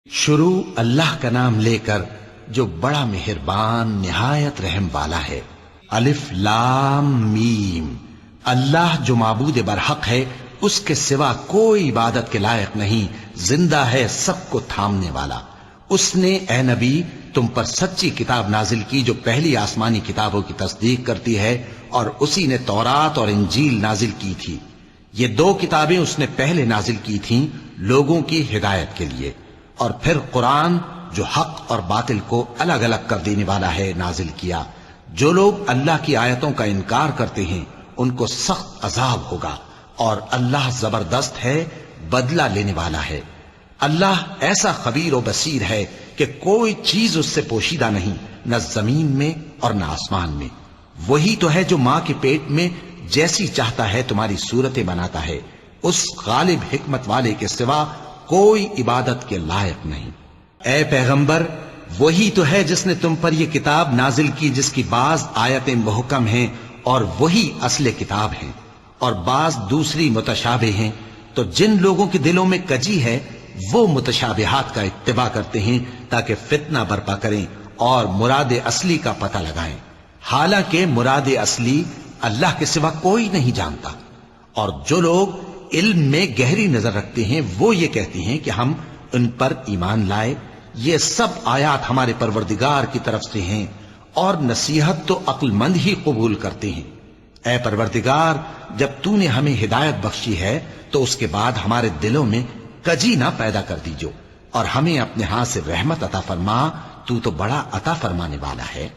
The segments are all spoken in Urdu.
شروع اللہ کا نام لے کر جو بڑا مہربان نہایت رحم والا ہے۔ الف لام میم۔ اللہ جو معبود برحق ہے، اس کے سوا کوئی عبادت کے لائق نہیں، زندہ ہے، سب کو تھامنے والا۔ اس نے اے نبی تم پر سچی کتاب نازل کی جو پہلی آسمانی کتابوں کی تصدیق کرتی ہے، اور اسی نے تورات اور انجیل نازل کی تھی۔ یہ دو کتابیں اس نے پہلے نازل کی تھیں لوگوں کی ہدایت کے لیے، اور پھر قرآن جو حق اور باطل کو الگ الگ کر دینے والا ہے نازل کیا۔ جو لوگ اللہ کی آیتوں کا انکار کرتے ہیں ان کو سخت عذاب ہوگا، اور اللہ زبردست ہے، بدلہ لینے والا ہے۔ اللہ ایسا خبیر و بصیر ہے کہ کوئی چیز اس سے پوشیدہ نہیں، نہ زمین میں اور نہ آسمان میں۔ وہی تو ہے جو ماں کے پیٹ میں جیسی چاہتا ہے تمہاری صورتیں بناتا ہے، اس غالب حکمت والے کے سوا کوئی عبادت کے لائق نہیں۔ اے پیغمبر، وہی تو ہے جس نے تم پر یہ کتاب نازل کی جس کی بعض آیتیں محکم ہیں اور وہی اصل کتاب ہیں، اور بعض دوسری متشابہ ہیں۔ تو جن لوگوں کے دلوں میں کجی ہے وہ متشابہات کا اتباع کرتے ہیں تاکہ فتنہ برپا کریں اور مراد اصلی کا پتہ لگائیں، حالانکہ مراد اصلی اللہ کے سوا کوئی نہیں جانتا۔ اور جو لوگ علم میں گہری نظر رکھتے ہیں وہ یہ کہتے ہیں کہ ہم ان پر ایمان لائے۔ یہ سب آیات ہمارے پروردگار کی طرف سے ہیں، اور نصیحت تو عقل مند ہی قبول کرتے ہیں۔ اے پروردگار، جب تو نے ہمیں ہدایت بخشی ہے تو اس کے بعد ہمارے دلوں میں کجی نہ پیدا کر دیجو، اور ہمیں اپنے ہاتھ سے رحمت عطا فرما، تو بڑا عطا فرمانے والا ہے۔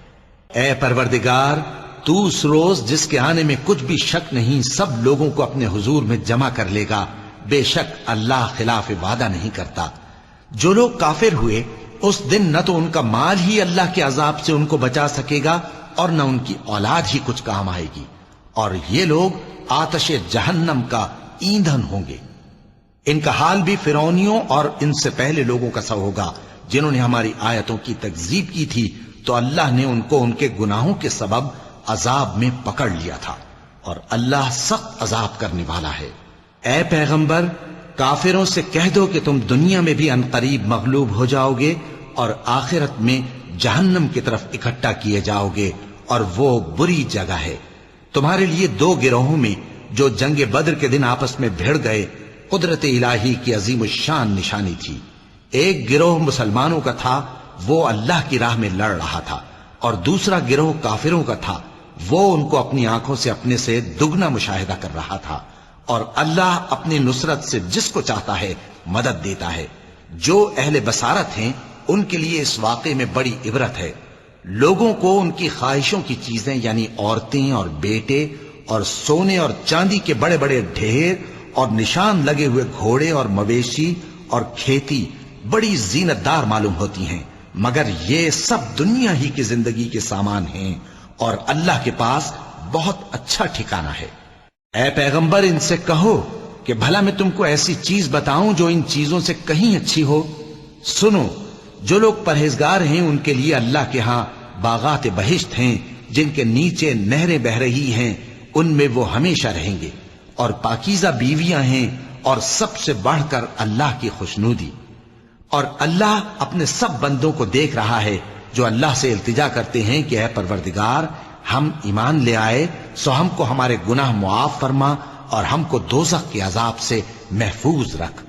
اے پروردگار، تو اس روز جس کے آنے میں کچھ بھی شک نہیں سب لوگوں کو اپنے حضور میں جمع کر لے گا، بے شک اللہ خلاف وعدہ نہیں کرتا۔ جو لوگ کافر ہوئے اس دن نہ تو ان کا مال ہی اللہ کے عذاب سے ان کو بچا سکے گا اور نہ ان کی اولاد ہی کچھ کام آئے گی، اور یہ لوگ آتش جہنم کا ایندھن ہوں گے۔ ان کا حال بھی فرعونیوں اور ان سے پہلے لوگوں کا سا ہوگا جنہوں نے ہماری آیتوں کی تکذیب کی تھی، تو اللہ نے ان کو ان کے گناہوں کے سبب عذاب میں پکڑ لیا تھا، اور اللہ سخت عذاب کرنے والا ہے۔ اے پیغمبر، کافروں سے کہہ دو کہ تم دنیا میں بھی عنقریب مغلوب ہو جاؤ گے اور آخرت میں جہنم کی طرف اکٹھا کیے جاؤ گے، اور وہ بری جگہ ہے۔ تمہارے لیے دو گروہوں میں جو جنگ بدر کے دن آپس میں بھیڑ گئے قدرت الہی کی عظیم الشان نشانی تھی۔ ایک گروہ مسلمانوں کا تھا، وہ اللہ کی راہ میں لڑ رہا تھا، اور دوسرا گروہ کافروں کا تھا، وہ ان کو اپنی آنکھوں سے اپنے سے دگنا مشاہدہ کر رہا تھا۔ اور اللہ اپنی نصرت سے جس کو چاہتا ہے مدد دیتا ہے۔ جو اہل بصارت ہیں ان کے لیے اس واقعے میں بڑی عبرت ہے۔ لوگوں کو ان کی خواہشوں کی چیزیں یعنی عورتیں اور بیٹے اور سونے اور چاندی کے بڑے بڑے ڈھیر اور نشان لگے ہوئے گھوڑے اور مویشی اور کھیتی بڑی زینت دار معلوم ہوتی ہیں، مگر یہ سب دنیا ہی کی زندگی کے سامان ہیں، اور اللہ کے پاس بہت اچھا ٹھکانہ ہے۔ اے پیغمبر، ان سے کہو کہ بھلا میں تم کو ایسی چیز بتاؤں جو ان چیزوں سے کہیں اچھی ہو۔ سنو، جو لوگ پرہیزگار ہیں ان کے لیے اللہ کے ہاں باغات بہشت ہیں جن کے نیچے نہریں بہ رہی ہیں، ان میں وہ ہمیشہ رہیں گے، اور پاکیزہ بیویاں ہیں، اور سب سے بڑھ کر اللہ کی خوشنودی۔ اور اللہ اپنے سب بندوں کو دیکھ رہا ہے جو اللہ سے التجا کرتے ہیں کہ اے پروردگار، ہم ایمان لے آئے سو ہم کو ہمارے گناہ معاف فرما اور ہم کو دوزخ کے عذاب سے محفوظ رکھ۔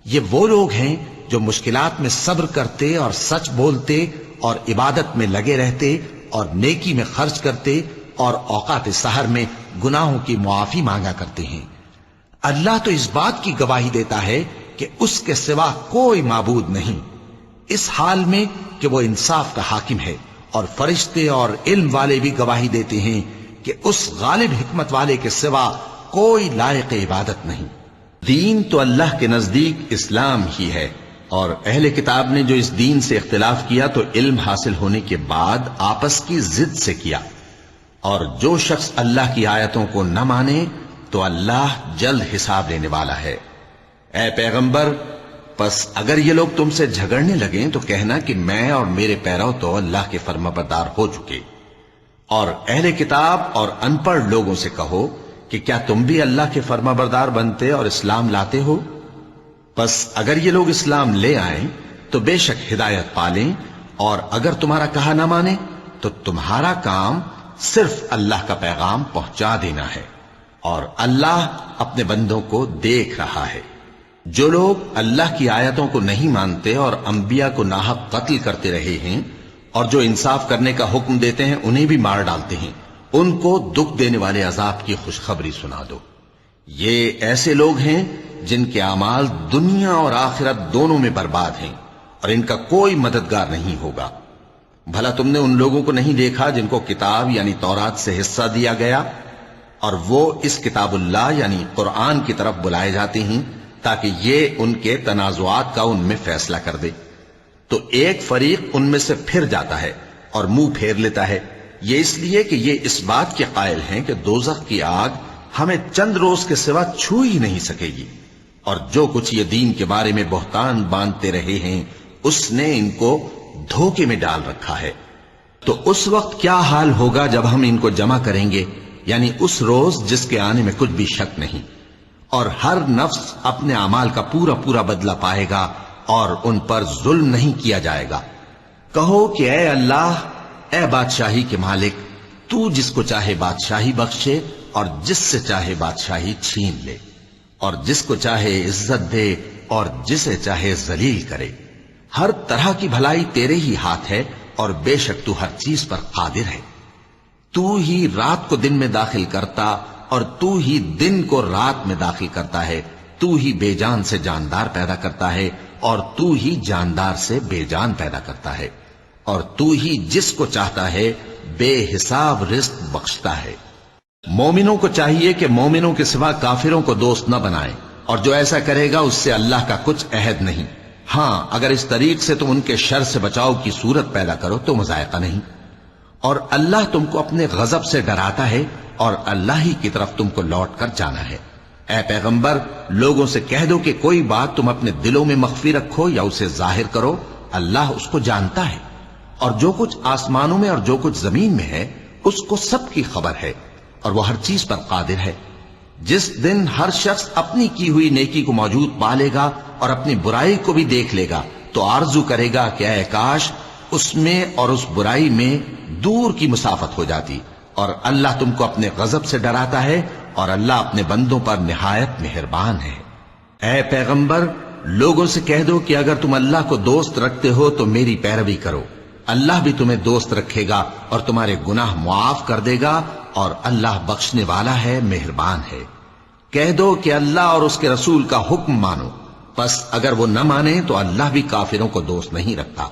یہ وہ لوگ ہیں جو مشکلات میں صبر کرتے اور سچ بولتے اور عبادت میں لگے رہتے اور نیکی میں خرچ کرتے اور اوقات سحر میں گناہوں کی معافی مانگا کرتے ہیں۔ اللہ تو اس بات کی گواہی دیتا ہے کہ اس کے سوا کوئی معبود نہیں، اس حال میں کہ وہ انصاف کا حاکم ہے، اور فرشتے اور علم والے بھی گواہی دیتے ہیں کہ اس غالب حکمت والے کے سوا کوئی لائق عبادت نہیں۔ دین تو اللہ کے نزدیک اسلام ہی ہے، اور اہل کتاب نے جو اس دین سے اختلاف کیا تو علم حاصل ہونے کے بعد آپس کی ضد سے کیا، اور جو شخص اللہ کی آیتوں کو نہ مانے تو اللہ جلد حساب لینے والا ہے۔ اے پیغمبر، پس اگر یہ لوگ تم سے جھگڑنے لگیں تو کہنا کہ میں اور میرے پیرو تو اللہ کے فرمانبردار ہو چکے، اور اہل کتاب اور ان پڑھ لوگوں سے کہو کہ کیا تم بھی اللہ کے فرمانبردار بنتے اور اسلام لاتے ہو؟ پس اگر یہ لوگ اسلام لے آئیں تو بے شک ہدایت پالیں، اور اگر تمہارا کہا نہ مانے تو تمہارا کام صرف اللہ کا پیغام پہنچا دینا ہے، اور اللہ اپنے بندوں کو دیکھ رہا ہے۔ جو لوگ اللہ کی آیتوں کو نہیں مانتے اور انبیاء کو ناحق قتل کرتے رہے ہیں، اور جو انصاف کرنے کا حکم دیتے ہیں انہیں بھی مار ڈالتے ہیں، ان کو دکھ دینے والے عذاب کی خوشخبری سنا دو۔ یہ ایسے لوگ ہیں جن کے اعمال دنیا اور آخرت دونوں میں برباد ہیں، اور ان کا کوئی مددگار نہیں ہوگا۔ بھلا تم نے ان لوگوں کو نہیں دیکھا جن کو کتاب یعنی تورات سے حصہ دیا گیا، اور وہ اس کتاب اللہ یعنی قرآن کی طرف بلائے جاتے ہیں تاکہ یہ ان کے تنازعات کا ان میں فیصلہ کر دے؟ تو ایک فریق ان میں سے پھر جاتا ہے اور منہ پھیر لیتا ہے، یہ اس لیے کہ یہ اس بات کے قائل ہیں کہ دوزخ کی آگ ہمیں چند روز کے سوا چھو ہی نہیں سکے گی، اور جو کچھ یہ دین کے بارے میں بہتان باندھتے رہے ہیں اس نے ان کو دھوکے میں ڈال رکھا ہے۔ تو اس وقت کیا حال ہوگا جب ہم ان کو جمع کریں گے، یعنی اس روز جس کے آنے میں کچھ بھی شک نہیں، اور ہر نفس اپنے اعمال کا پورا پورا بدلہ پائے گا، اور ان پر ظلم نہیں کیا جائے گا۔ کہو کہ اے اللہ، اے بادشاہی کے مالک، تو جس کو چاہے بادشاہی بخشے اور جس سے چاہے بادشاہی چھین لے، اور جس کو چاہے عزت دے اور جسے چاہے ذلیل کرے۔ ہر طرح کی بھلائی تیرے ہی ہاتھ ہے، اور بے شک تو ہر چیز پر قادر ہے۔ تو ہی رات کو دن میں داخل کرتا اور تو ہی دن کو رات میں داخل کرتا ہے، تو ہی بے جان سے جاندار پیدا کرتا ہے اور تو ہی جاندار سے بے جان پیدا کرتا ہے، اور تو ہی جس کو چاہتا ہے بے حساب رزق بخشتا ہے۔ مومنوں کو چاہیے کہ مومنوں کے سوا کافروں کو دوست نہ بنائیں، اور جو ایسا کرے گا اس سے اللہ کا کچھ عہد نہیں۔ ہاں اگر اس طریق سے تم ان کے شر سے بچاؤ کی صورت پیدا کرو تو مذائقہ نہیں، اور اللہ تم کو اپنے غضب سے ڈراتا ہے، اور اللہ ہی کی طرف تم کو لوٹ کر جانا ہے۔ اے پیغمبر، لوگوں سے کہہ دو کہ کوئی بات تم اپنے دلوں میں مخفی رکھو یا اسے ظاہر کرو، اللہ اس کو جانتا ہے، اور جو کچھ آسمانوں میں اور جو کچھ زمین میں ہے اس کو سب کی خبر ہے، اور وہ ہر چیز پر قادر ہے۔ جس دن ہر شخص اپنی کی ہوئی نیکی کو موجود پا لے گا اور اپنی برائی کو بھی دیکھ لے گا تو آرزو کرے گا کہ اے کاش اس میں اور اس برائی میں دور کی مسافت ہو جاتی، اور اللہ تم کو اپنے غضب سے ڈراتا ہے، اور اللہ اپنے بندوں پر نہایت مہربان ہے۔ اے پیغمبر، لوگوں سے کہہ دو کہ اگر تم اللہ کو دوست رکھتے ہو تو میری پیروی کرو، اللہ بھی تمہیں دوست رکھے گا اور تمہارے گناہ معاف کر دے گا، اور اللہ بخشنے والا ہے، مہربان ہے۔ کہہ دو کہ اللہ اور اس کے رسول کا حکم مانو، پس اگر وہ نہ مانے تو اللہ بھی کافروں کو دوست نہیں رکھتا۔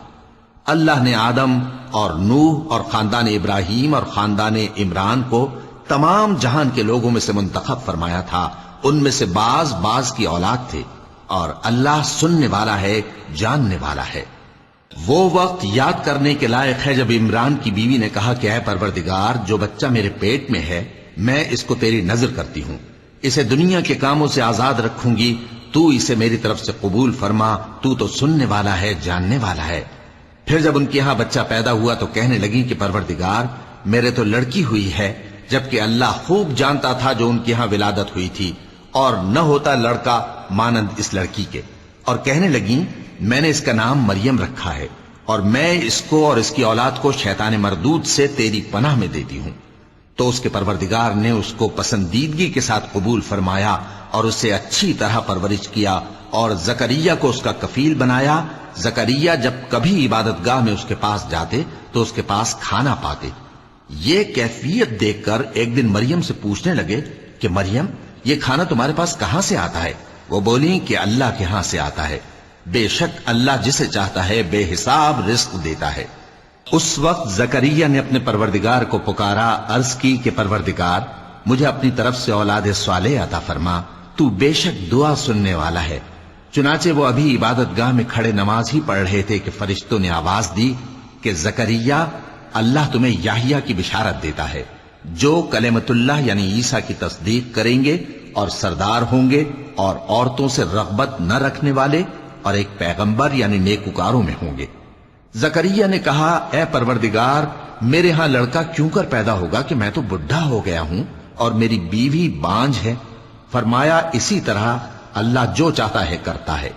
اللہ نے آدم اور نوح اور خاندان ابراہیم اور خاندان عمران کو تمام جہان کے لوگوں میں سے منتخب فرمایا تھا، ان میں سے بعض بعض کی اولاد تھے، اور اللہ سننے والا ہے، جاننے والا ہے۔ وہ وقت یاد کرنے کے لائق ہے جب عمران کی بیوی نے کہا کہ اے پروردگار، جو بچہ میرے پیٹ میں ہے میں اس کو تیری نذر کرتی ہوں، اسے دنیا کے کاموں سے آزاد رکھوں گی، تو اسے میری طرف سے قبول فرما، تو سننے والا ہے، جاننے والا ہے۔ پھر جب ان کے ہاں بچہ پیدا ہوا تو کہنے لگی کہ پروردگار، میرے تو لڑکی ہوئی ہے، جبکہ اللہ خوب جانتا تھا جو ان کے ہاں ولادت ہوئی تھی، اور نہ ہوتا لڑکا مانند اس لڑکی کے۔ اور کہنے لگیں میں نے اس کا نام مریم رکھا ہے، اور میں اس کو اور اس کی اولاد کو شیطان مردود سے تیری پناہ میں دیتی ہوں۔ تو اس کے پروردگار نے اس کو پسندیدگی کے ساتھ قبول فرمایا اور اسے اچھی طرح پرورش کیا، اور زکریا کو اس کا کفیل بنایا۔ زکریا جب کبھی عبادت گاہ میں اس کے پاس جاتے تو اس کے پاس کھانا پاتے۔ یہ کیفیت دیکھ کر ایک دن مریم سے پوچھنے لگے کہ مریم، یہ کھانا تمہارے پاس کہاں سے آتا ہے؟ وہ بولی کہ اللہ کے ہاں سے آتا ہے، بے شک اللہ جسے چاہتا ہے بے حساب رزق دیتا ہے۔ اس وقت زکریا نے اپنے پروردگار کو پکارا، عرض کی کہ پروردگار، مجھے اپنی طرف سے اولاد صالح عطا فرما، تو بے شک دعا سننے والا ہے۔ چنانچہ وہ ابھی عبادت گاہ میں کھڑے نماز ہی پڑھ رہے تھے کہ فرشتوں نے آواز دی کہ زکریا، اللہ تمہیں یحییٰ کی بشارت دیتا ہے، جو کلمۃ اللہ یعنی عیسیٰ کی تصدیق کریں گے اور سردار ہوں گے، اور عورتوں سے رغبت نہ رکھنے والے، اور ایک پیغمبر یعنی نیکوکاروں میں ہوں گے۔ زکریا نے کہا، اے پروردگار، میرے ہاں لڑکا کیوں کر پیدا ہوگا کہ میں تو بڈھا ہو گیا ہوں اور میری بیوی بانجھ ہے۔ فرمایا، اسی طرح اللہ جو چاہتا ہے کرتا ہے۔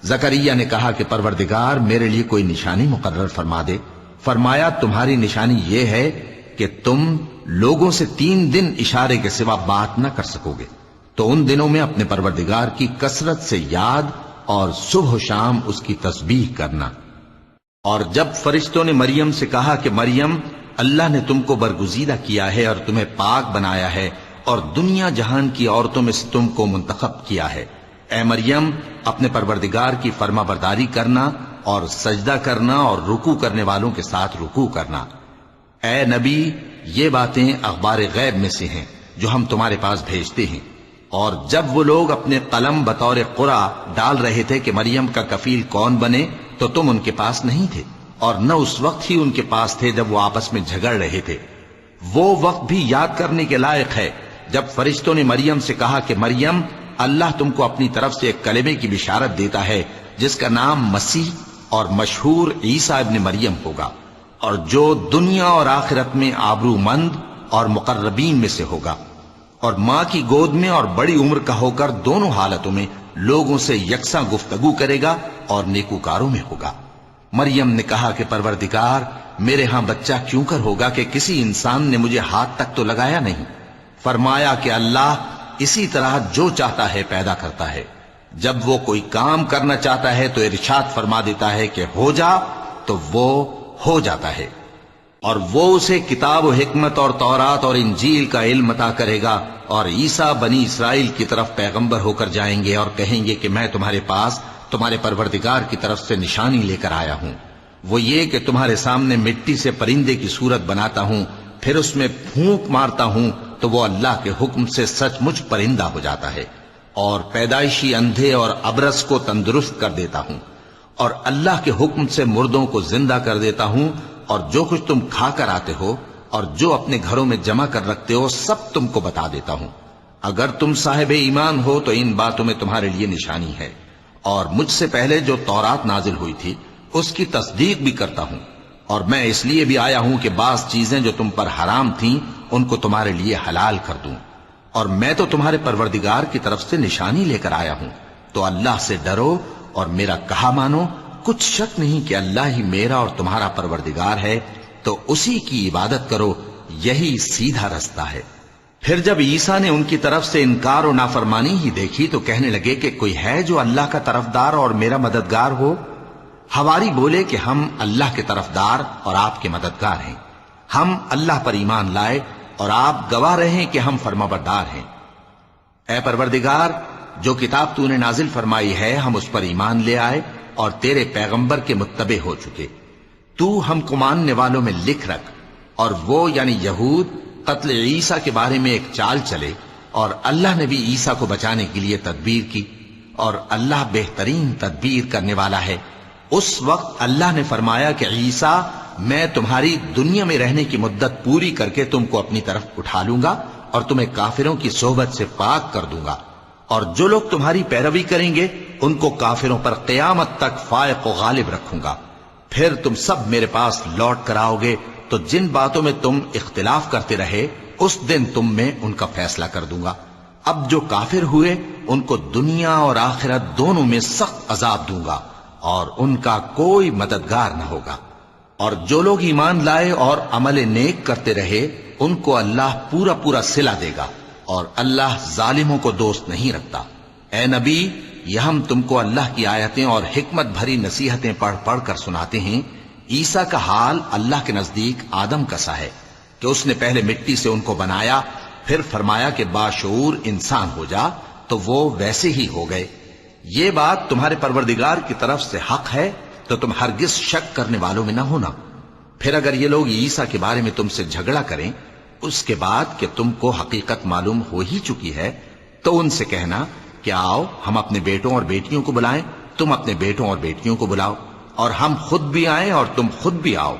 زکریا نے کہا کہ پروردگار میرے لیے کوئی نشانی مقرر فرما دے۔ فرمایا تمہاری نشانی یہ ہے کہ تم لوگوں سے 3 دن اشارے کے سوا بات نہ کر سکو گے، تو ان دنوں میں اپنے پروردگار کی کثرت سے یاد اور صبح و شام اس کی تسبیح کرنا۔ اور جب فرشتوں نے مریم سے کہا کہ مریم، اللہ نے تم کو برگزیدہ کیا ہے اور تمہیں پاک بنایا ہے اور دنیا جہان کی عورتوں میں سے تم کو منتخب کیا ہے، اے مریم اپنے پروردگار کی فرما برداری کرنا اور سجدہ کرنا اور رکوع کرنے والوں کے ساتھ رکوع کرنا۔ اے نبی، یہ باتیں اخبار غیب میں سے ہیں جو ہم تمہارے پاس بھیجتے ہیں۔ اور جب وہ لوگ اپنے قلم بطور قرعہ ڈال رہے تھے کہ مریم کا کفیل کون بنے، تو تم ان کے پاس نہیں تھے، اور نہ اس وقت ہی ان کے پاس تھے جب وہ آپس میں جھگڑ رہے تھے۔ وہ وقت بھی یاد کرنے کے لائق ہے جب فرشتوں نے مریم سے کہا کہ مریم، اللہ تم کو اپنی طرف سے ایک کلمے کی بشارت دیتا ہے جس کا نام مسیح اور مشہور عیسیٰ ابن مریم ہوگا، اور جو دنیا اور آخرت میں آبرو مند اور مقربین میں سے ہوگا، اور ماں کی گود میں اور بڑی عمر کا ہو کر دونوں حالتوں میں لوگوں سے یکساں گفتگو کرے گا اور نیکوکاروں میں ہوگا۔ مریم نے کہا کہ پروردگار، میرے ہاں بچہ کیوں کر ہوگا کہ کسی انسان نے مجھے ہاتھ تک تو لگایا نہیں۔ فرمایا کہ اللہ اسی طرح جو چاہتا ہے پیدا کرتا ہے، جب وہ کوئی کام کرنا چاہتا ہے تو ارشاد فرما دیتا ہے کہ ہو جا، تو وہ ہو جاتا ہے۔ اور وہ اسے کتاب و حکمت اور تورات اور انجیل کا علم عطا کرے گا، اور عیسیٰ بنی اسرائیل کی طرف پیغمبر ہو کر جائیں گے اور کہیں گے کہ میں تمہارے پاس تمہارے پروردگار کی طرف سے نشانی لے کر آیا ہوں، وہ یہ کہ تمہارے سامنے مٹی سے پرندے کی صورت بناتا ہوں، پھر اس میں پھونک مارتا ہوں تو وہ اللہ کے حکم سے سچ مچ پرندہ ہو جاتا ہے، اور پیدائشی اندھے اور ابرص کو تندرست کر دیتا ہوں، اور اللہ کے حکم سے مردوں کو زندہ کر دیتا ہوں، اور جو کچھ تم کھا کر آتے ہو اور جو اپنے گھروں میں جمع کر رکھتے ہو سب تم کو بتا دیتا ہوں۔ اگر تم صاحب ایمان ہو تو ان باتوں میں تمہارے لیے نشانی ہے، اور مجھ سے پہلے جو تورات نازل ہوئی تھی اس کی تصدیق بھی کرتا ہوں، اور میں اس لیے بھی آیا ہوں کہ بعض چیزیں جو تم پر حرام تھیں ان کو تمہارے لیے حلال کر دوں، اور میں تو تمہارے پروردگار کی طرف سے نشانی لے کر آیا ہوں۔ تو اللہ سے ڈرو اور میرا کہا مانو، کچھ شک نہیں کہ اللہ ہی میرا اور تمہارا پروردگار ہے، تو اسی کی عبادت کرو، یہی سیدھا رستہ ہے۔ پھر جب عیسیٰ نے ان کی طرف سے انکار و نافرمانی ہی دیکھی تو کہنے لگے کہ کوئی ہے جو اللہ کا طرفدار اور میرا مددگار ہو؟ حواری بولے کہ ہم اللہ کے طرفدار اور آپ کے مددگار ہیں، ہم اللہ پر ایمان لائے اور آپ گواہ رہے کہ ہم فرمانبردار ہیں۔ اے پروردگار، جو کتاب تو نے نازل فرمائی ہے ہم اس پر ایمان لے آئے اور تیرے پیغمبر کے متبع ہو چکے، تو ہم کو ماننے والوں میں لکھ رکھ۔ اور وہ یعنی یہود قتل عیسیٰ کے بارے میں ایک چال چلے، اور اللہ نے بھی عیسیٰ کو بچانے کے لیے تدبیر کی، اور اللہ بہترین تدبیر کرنے والا ہے۔ اس وقت اللہ نے فرمایا کہ عیسیٰ، میں تمہاری دنیا میں رہنے کی مدت پوری کر کے تم کو اپنی طرف اٹھا لوں گا اور تمہیں کافروں کی صحبت سے پاک کر دوں گا، اور جو لوگ تمہاری پیروی کریں گے ان کو کافروں پر قیامت تک فائق و غالب رکھوں گا۔ پھر تم سب میرے پاس لوٹ کر آؤ گے تو جن باتوں میں تم اختلاف کرتے رہے اس دن تم میں ان کا فیصلہ کر دوں گا۔ اب جو کافر ہوئے ان کو دنیا اور آخرت دونوں میں سخت عذاب دوں گا، اور ان کا کوئی مددگار نہ ہوگا۔ اور جو لوگ ایمان لائے اور عمل نیک کرتے رہے ان کو اللہ پورا پورا صلہ دے گا، اور اللہ ظالموں کو دوست نہیں رکھتا۔ اے نبی، یہ ہم تم کو اللہ کی آیتیں اور حکمت بھری نصیحتیں پڑھ پڑھ کر سناتے ہیں۔ عیسیٰ کا حال اللہ کے نزدیک آدم کا سا ہے کہ اس نے پہلے مٹی سے ان کو بنایا، پھر فرمایا کہ باشعور انسان ہو جا، تو وہ ویسے ہی ہو گئے۔ یہ بات تمہارے پروردگار کی طرف سے حق ہے، تو تم ہرگز شک کرنے والوں میں نہ ہونا۔ پھر اگر یہ لوگ عیسیٰ کے بارے میں تم سے جھگڑا کریں اس کے بعد کہ تم کو حقیقت معلوم ہو ہی چکی ہے، تو ان سے کہنا کہ آؤ ہم اپنے بیٹوں اور بیٹیوں کو بلائیں، تم اپنے بیٹوں اور بیٹیوں کو بلاؤ، اور ہم خود بھی آئیں اور تم خود بھی آؤ،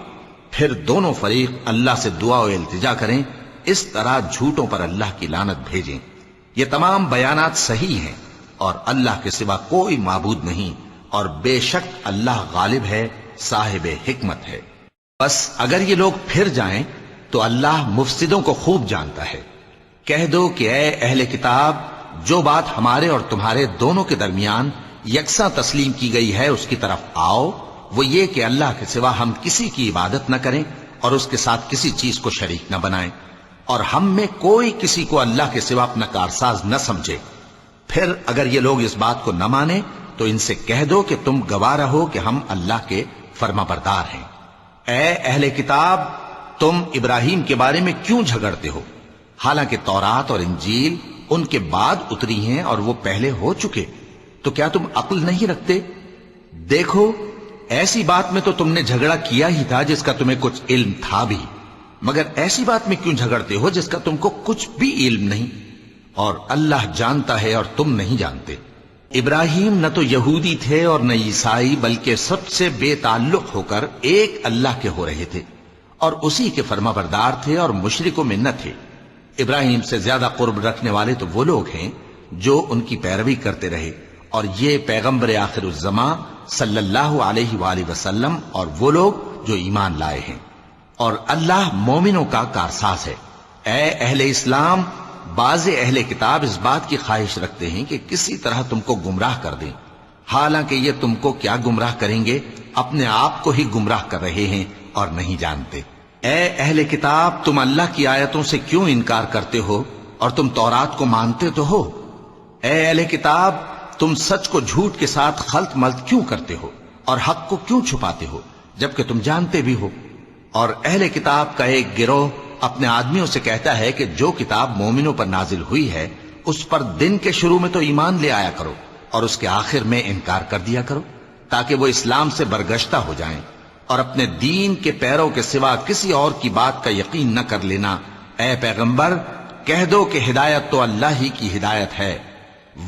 پھر دونوں فریق اللہ سے دعا و التجا کریں، اس طرح جھوٹوں پر اللہ کی لعنت بھیجیں۔ یہ تمام بیانات صحیح ہیں، اور اللہ کے سوا کوئی معبود نہیں، اور بے شک اللہ غالب ہے، صاحب حکمت ہے۔ بس اگر یہ لوگ پھر جائیں تو اللہ مفسدوں کو خوب جانتا ہے۔ کہہ دو کہ اے اہل کتاب، جو بات ہمارے اور تمہارے دونوں کے درمیان یکساں تسلیم کی گئی ہے اس کی طرف آؤ، وہ یہ کہ اللہ کے سوا ہم کسی کی عبادت نہ کریں اور اس کے ساتھ کسی چیز کو شریک نہ بنائیں، اور ہم میں کوئی کسی کو اللہ کے سوا اپنا کارساز نہ سمجھے۔ پھر اگر یہ لوگ اس بات کو نہ مانیں تو ان سے کہہ دو کہ تم گواہ رہو کہ ہم اللہ کے فرما بردار ہیں۔ اے اہل کتاب، تم ابراہیم کے بارے میں کیوں جھگڑتے ہو؟ حالانکہ تورات اور انجیل ان کے بعد اتری ہیں اور وہ پہلے ہو چکے، تو کیا تم عقل نہیں رکھتے؟ دیکھو، ایسی بات میں تو تم نے جھگڑا کیا ہی تھا جس کا تمہیں کچھ علم تھا بھی، مگر ایسی بات میں کیوں جھگڑتے ہو جس کا تم کو کچھ بھی علم نہیں؟ اور اللہ جانتا ہے اور تم نہیں جانتے۔ ابراہیم نہ تو یہودی تھے اور نہ عیسائی، بلکہ سب سے بے تعلق ہو کر ایک اللہ کے ہو رہے تھے اور اسی کے فرما بردار تھے اور مشرکوں میں نہ تھے۔ ابراہیم سے زیادہ قرب رکھنے والے تو وہ لوگ ہیں جو ان کی پیروی کرتے رہے، اور یہ پیغمبر آخر الزماں صلی اللہ علیہ وآلہ وسلم اور وہ لوگ جو ایمان لائے ہیں، اور اللہ مومنوں کا کارساز ہے۔ اے اہل اسلام، بعض اہل کتاب اس بات کی خواہش رکھتے ہیں کہ کسی طرح تم کو گمراہ کر دیں، حالانکہ یہ تم کو کیا گمراہ کریں گے، اپنے آپ کو ہی گمراہ کر رہے ہیں اور نہیں جانتے۔ اے اہل کتاب، تم اللہ کی آیتوں سے کیوں انکار کرتے ہو اور تم تورات کو مانتے تو ہو؟ اے اہل کتاب، تم سچ کو جھوٹ کے ساتھ خلط ملط کیوں کرتے ہو اور حق کو کیوں چھپاتے ہو جبکہ تم جانتے بھی ہو؟ اور اہل کتاب کا ایک گروہ اپنے آدمیوں سے کہتا ہے کہ جو کتاب مومنوں پر نازل ہوئی ہے اس پر دن کے شروع میں تو ایمان لے آیا کرو اور اس کے آخر میں انکار کر دیا کرو، تاکہ وہ اسلام سے برگشتہ ہو جائیں، اور اپنے دین کے پیروں کے سوا کسی اور کی بات کا یقین نہ کر لینا۔ اے پیغمبر، کہہ دو کہ ہدایت تو اللہ ہی کی ہدایت ہے۔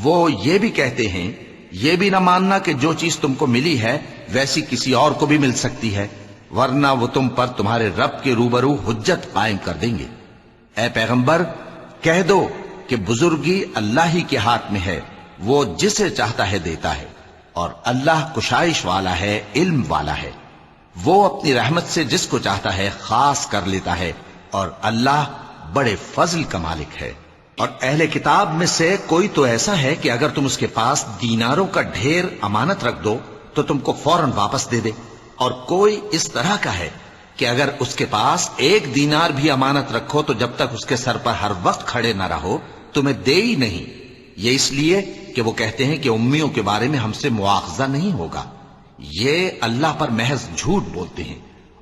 وہ یہ بھی کہتے ہیں، یہ بھی نہ ماننا کہ جو چیز تم کو ملی ہے ویسی کسی اور کو بھی مل سکتی ہے، ورنہ وہ تم پر تمہارے رب کے روبرو حجت قائم کر دیں گے۔ اے پیغمبر، کہہ دو کہ بزرگی اللہ ہی کے ہاتھ میں ہے، وہ جسے چاہتا ہے دیتا ہے، اور اللہ کشائش والا ہے، علم والا ہے۔ وہ اپنی رحمت سے جس کو چاہتا ہے خاص کر لیتا ہے، اور اللہ بڑے فضل کا مالک ہے۔ اور اہل کتاب میں سے کوئی تو ایسا ہے کہ اگر تم اس کے پاس دیناروں کا ڈھیر امانت رکھ دو تو تم کو فوراً واپس دے دے، اور کوئی اس طرح کا ہے کہ اگر اس کے پاس 1 دینار بھی امانت رکھو تو جب تک اس کے سر پر ہر وقت کھڑے نہ رہو تمہیں دے ہی نہیں۔ یہ اس لیے کہ وہ کہتے ہیں کہ امیوں کے بارے میں ہم سے مواخذہ نہیں ہوگا۔ یہ اللہ پر محض جھوٹ بولتے ہیں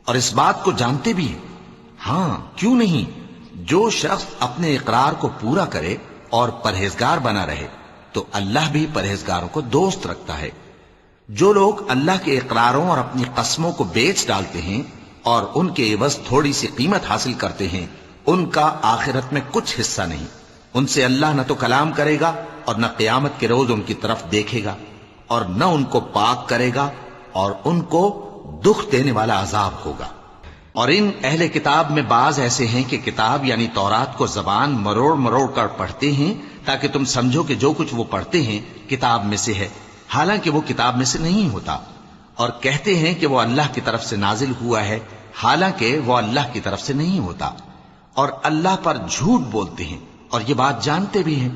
اور اس بات کو جانتے بھی ہیں۔ ہاں، کیوں نہیں؟ جو شخص اپنے اقرار کو پورا کرے اور پرہیزگار بنا رہے تو اللہ بھی پرہیزگاروں کو دوست رکھتا ہے۔ جو لوگ اللہ کے اقراروں اور اپنی قسموں کو بیچ ڈالتے ہیں اور ان کے عوض تھوڑی سی قیمت حاصل کرتے ہیں، ان کا آخرت میں کچھ حصہ نہیں۔ ان سے اللہ نہ تو کلام کرے گا اور نہ قیامت کے روز ان کی طرف دیکھے گا، اور نہ ان کو پاک کرے گا، اور ان کو دکھ دینے والا عذاب ہوگا۔ اور ان اہل کتاب میں بعض ایسے ہیں کہ کتاب یعنی تورات کو زبان مروڑ مروڑ کر پڑھتے ہیں تاکہ تم سمجھو کہ جو کچھ وہ پڑھتے ہیں کتاب میں سے ہے، حالانکہ وہ کتاب میں سے نہیں ہوتا، اور کہتے ہیں کہ وہ اللہ کی طرف سے نازل ہوا ہے، حالانکہ وہ اللہ کی طرف سے نہیں ہوتا، اور اللہ پر جھوٹ بولتے ہیں اور یہ بات جانتے بھی ہیں۔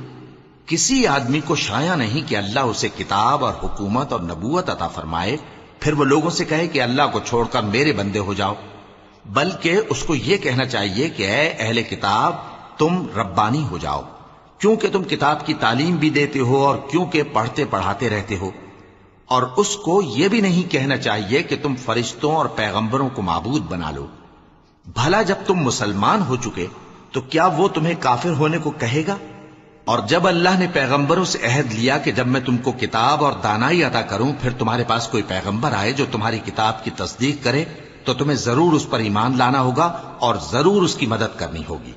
کسی آدمی کو شایع نہیں کہ اللہ اسے کتاب اور حکومت اور نبوت عطا فرمائے پھر وہ لوگوں سے کہے کہ اللہ کو چھوڑ کر میرے بندے ہو جاؤ، بلکہ اس کو یہ کہنا چاہیے کہ اے اہل کتاب، تم ربانی ہو جاؤ، کیونکہ تم کتاب کی تعلیم بھی دیتے ہو اور کیونکہ پڑھتے پڑھاتے رہتے ہو۔ اور اس کو یہ بھی نہیں کہنا چاہیے کہ تم فرشتوں اور پیغمبروں کو معبود بنا لو۔ بھلا جب تم مسلمان ہو چکے تو کیا وہ تمہیں کافر ہونے کو کہے گا؟ اور جب اللہ نے پیغمبروں سے عہد لیا کہ جب میں تم کو کتاب اور دانائی عطا کروں پھر تمہارے پاس کوئی پیغمبر آئے جو تمہاری کتاب کی تصدیق کرے تو تمہیں ضرور اس پر ایمان لانا ہوگا اور ضرور اس کی مدد کرنی ہوگی۔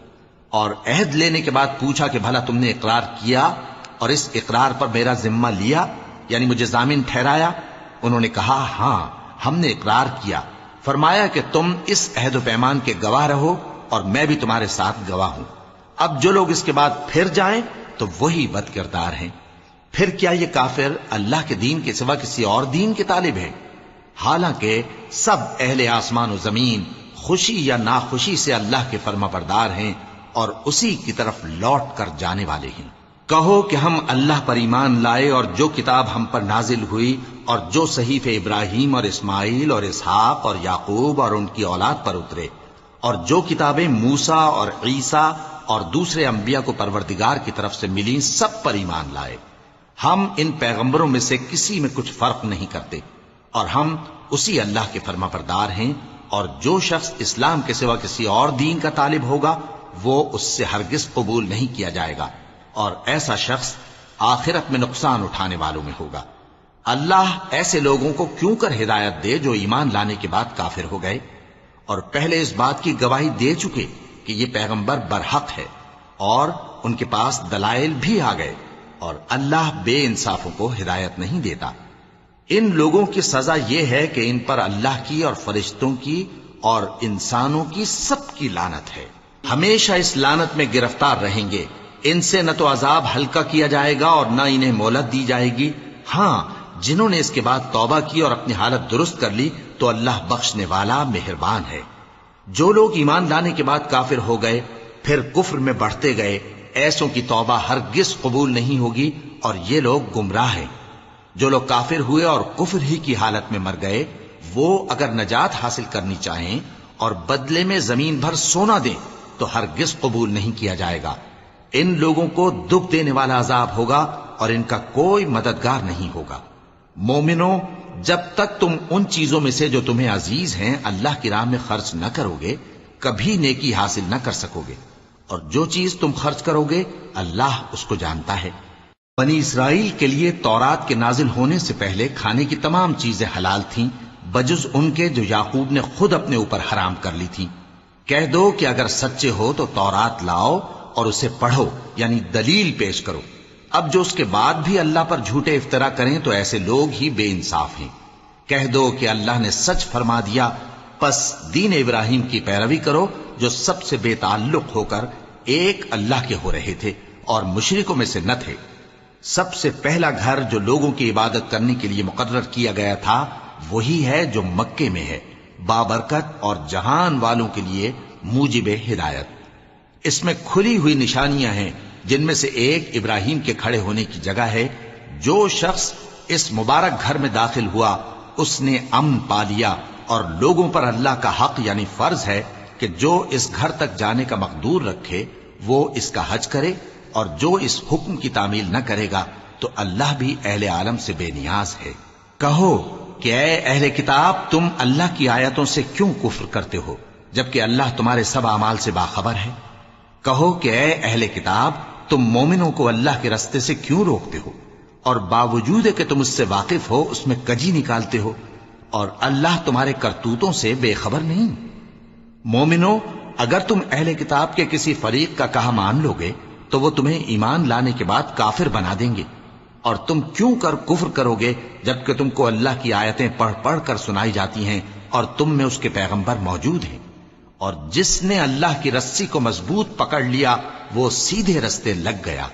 اور عہد لینے کے بعد پوچھا کہ بھلا تم نے اقرار کیا اور اس اقرار پر میرا ذمہ لیا، یعنی مجھے ضامن ٹھہرایا؟ انہوں نے کہا ہاں، ہم نے اقرار کیا۔ فرمایا کہ تم اس عہد و پیمان کے گواہ رہو اور میں بھی تمہارے ساتھ گواہ ہوں۔ اب جو لوگ اس کے بعد پھر جائیں تو وہی بد کردار ہیں۔ پھر کیا یہ کافر اللہ کے دین کے سوا کسی اور دین کے طالب ہیں؟ حالانکہ سب اہل آسمان و زمین خوشی یا ناخوشی سے اللہ کے فرما بردار ہیں اور اسی کی طرف لوٹ کر جانے والے ہیں۔ کہو کہ ہم اللہ پر ایمان لائے اور جو کتاب ہم پر نازل ہوئی اور جو صحیفے ابراہیم اور اسماعیل اور اسحاق اور یعقوب اور ان کی اولاد پر اترے اور جو کتابیں موسیٰ اور عیسیٰ اور دوسرے انبیاء کو پروردگار کی طرف سے ملیں سب پر ایمان لائے۔ ہم ان پیغمبروں میں سے کسی میں کچھ فرق نہیں کرتے اور ہم اسی اللہ کے فرما بردار ہیں، اور جو شخص اسلام کے سوا کسی اور دین کا طالب ہوگا وہ اس سے ہرگز قبول نہیں کیا جائے گا، اور ایسا شخص آخرت میں نقصان اٹھانے والوں میں ہوگا۔ اللہ ایسے لوگوں کو کیوں کر ہدایت دے جو ایمان لانے کے بعد کافر ہو گئے اور پہلے اس بات کی گواہی دے چکے کہ یہ پیغمبر برحق ہے اور ان کے پاس دلائل بھی آ گئے، اور اللہ بے انصافوں کو ہدایت نہیں دیتا۔ ان لوگوں کی سزا یہ ہے کہ ان پر اللہ کی اور فرشتوں کی اور انسانوں کی سب کی لعنت ہے، ہمیشہ اس لعنت میں گرفتار رہیں گے۔ ان سے نہ تو عذاب ہلکا کیا جائے گا اور نہ انہیں مہلت دی جائے گی۔ ہاں، جنہوں نے اس کے بعد توبہ کی اور اپنی حالت درست کر لی تو اللہ بخشنے والا مہربان ہے۔ جو لوگ ایمان لانے کے بعد کافر ہو گئے پھر کفر میں بڑھتے گئے، ایسوں کی توبہ ہرگز قبول نہیں ہوگی اور یہ لوگ گمراہ ہیں۔ جو لوگ کافر ہوئے اور کفر ہی کی حالت میں مر گئے، وہ اگر نجات حاصل کرنی چاہیں اور بدلے میں زمین بھر سونا دیں تو ہرگز قبول نہیں کیا جائے گا۔ ان لوگوں کو دکھ دینے والا عذاب ہوگا اور ان کا کوئی مددگار نہیں ہوگا۔ مومنو، جب تک تم ان چیزوں میں سے جو تمہیں عزیز ہیں اللہ کی راہ میں خرچ نہ کرو گے کبھی نیکی حاصل نہ کر سکو گے، اور جو چیز تم خرچ کرو گے اللہ اس کو جانتا ہے۔ بنی اسرائیل کے لیے تورات کے نازل ہونے سے پہلے کھانے کی تمام چیزیں حلال تھیں بجز ان کے جو یعقوب نے خود اپنے اوپر حرام کر لی تھیں۔ کہہ دو کہ اگر سچے ہو تو تورات لاؤ اور اسے پڑھو، یعنی دلیل پیش کرو۔ اب جو اس کے بعد بھی اللہ پر جھوٹے افطرا کریں تو ایسے لوگ ہی بے انصاف ہیں۔ کہہ دو کہ اللہ نے سچ فرما دیا، پس دین ابراہیم کی پیروی کرو جو سب سے بے تعلق ہو کر ایک اللہ کے ہو رہے تھے اور مشرکوں میں سے نہ تھے۔ سب سے پہلا گھر جو لوگوں کی عبادت کرنے کے لیے مقرر کیا گیا تھا وہی ہے جو مکے میں ہے، بابرکت اور جہان والوں کے لیے موجب ہدایت۔ اس میں کھلی ہوئی نشانیاں ہیں جن میں سے ایک ابراہیم کے کھڑے ہونے کی جگہ ہے۔ جو شخص اس مبارک گھر میں داخل ہوا اس نے امن پا لیا، اور لوگوں پر اللہ کا حق یعنی فرض ہے کہ جو اس گھر تک جانے کا مقدور رکھے وہ اس کا حج کرے، اور جو اس حکم کی تعمیل نہ کرے گا تو اللہ بھی اہل عالم سے بے نیاز ہے۔ کہو کہ اے اہل کتاب، تم اللہ کی آیتوں سے کیوں کفر کرتے ہو جبکہ اللہ تمہارے سب اعمال سے باخبر ہے؟ کہو کہ اے اہل کتاب، تم مومنوں کو اللہ کے رستے سے کیوں روکتے ہو اور باوجود کہ تم اس سے واقف ہو اس میں کجی نکالتے ہو، اور اللہ تمہارے کرتوتوں سے بے خبر نہیں؟ مومنو، اگر تم اہل کتاب کے کسی فریق کا کہا مان لو گے تو وہ تمہیں ایمان لانے کے بعد کافر بنا دیں گے، اور تم کیوں کر کفر کرو گے جبکہ تم کو اللہ کی آیتیں پڑھ پڑھ کر سنائی جاتی ہیں اور تم میں اس کے پیغمبر موجود ہیں۔ اور جس نے اللہ کی رسی کو مضبوط پکڑ لیا وہ سیدھے رستے لگ گیا۔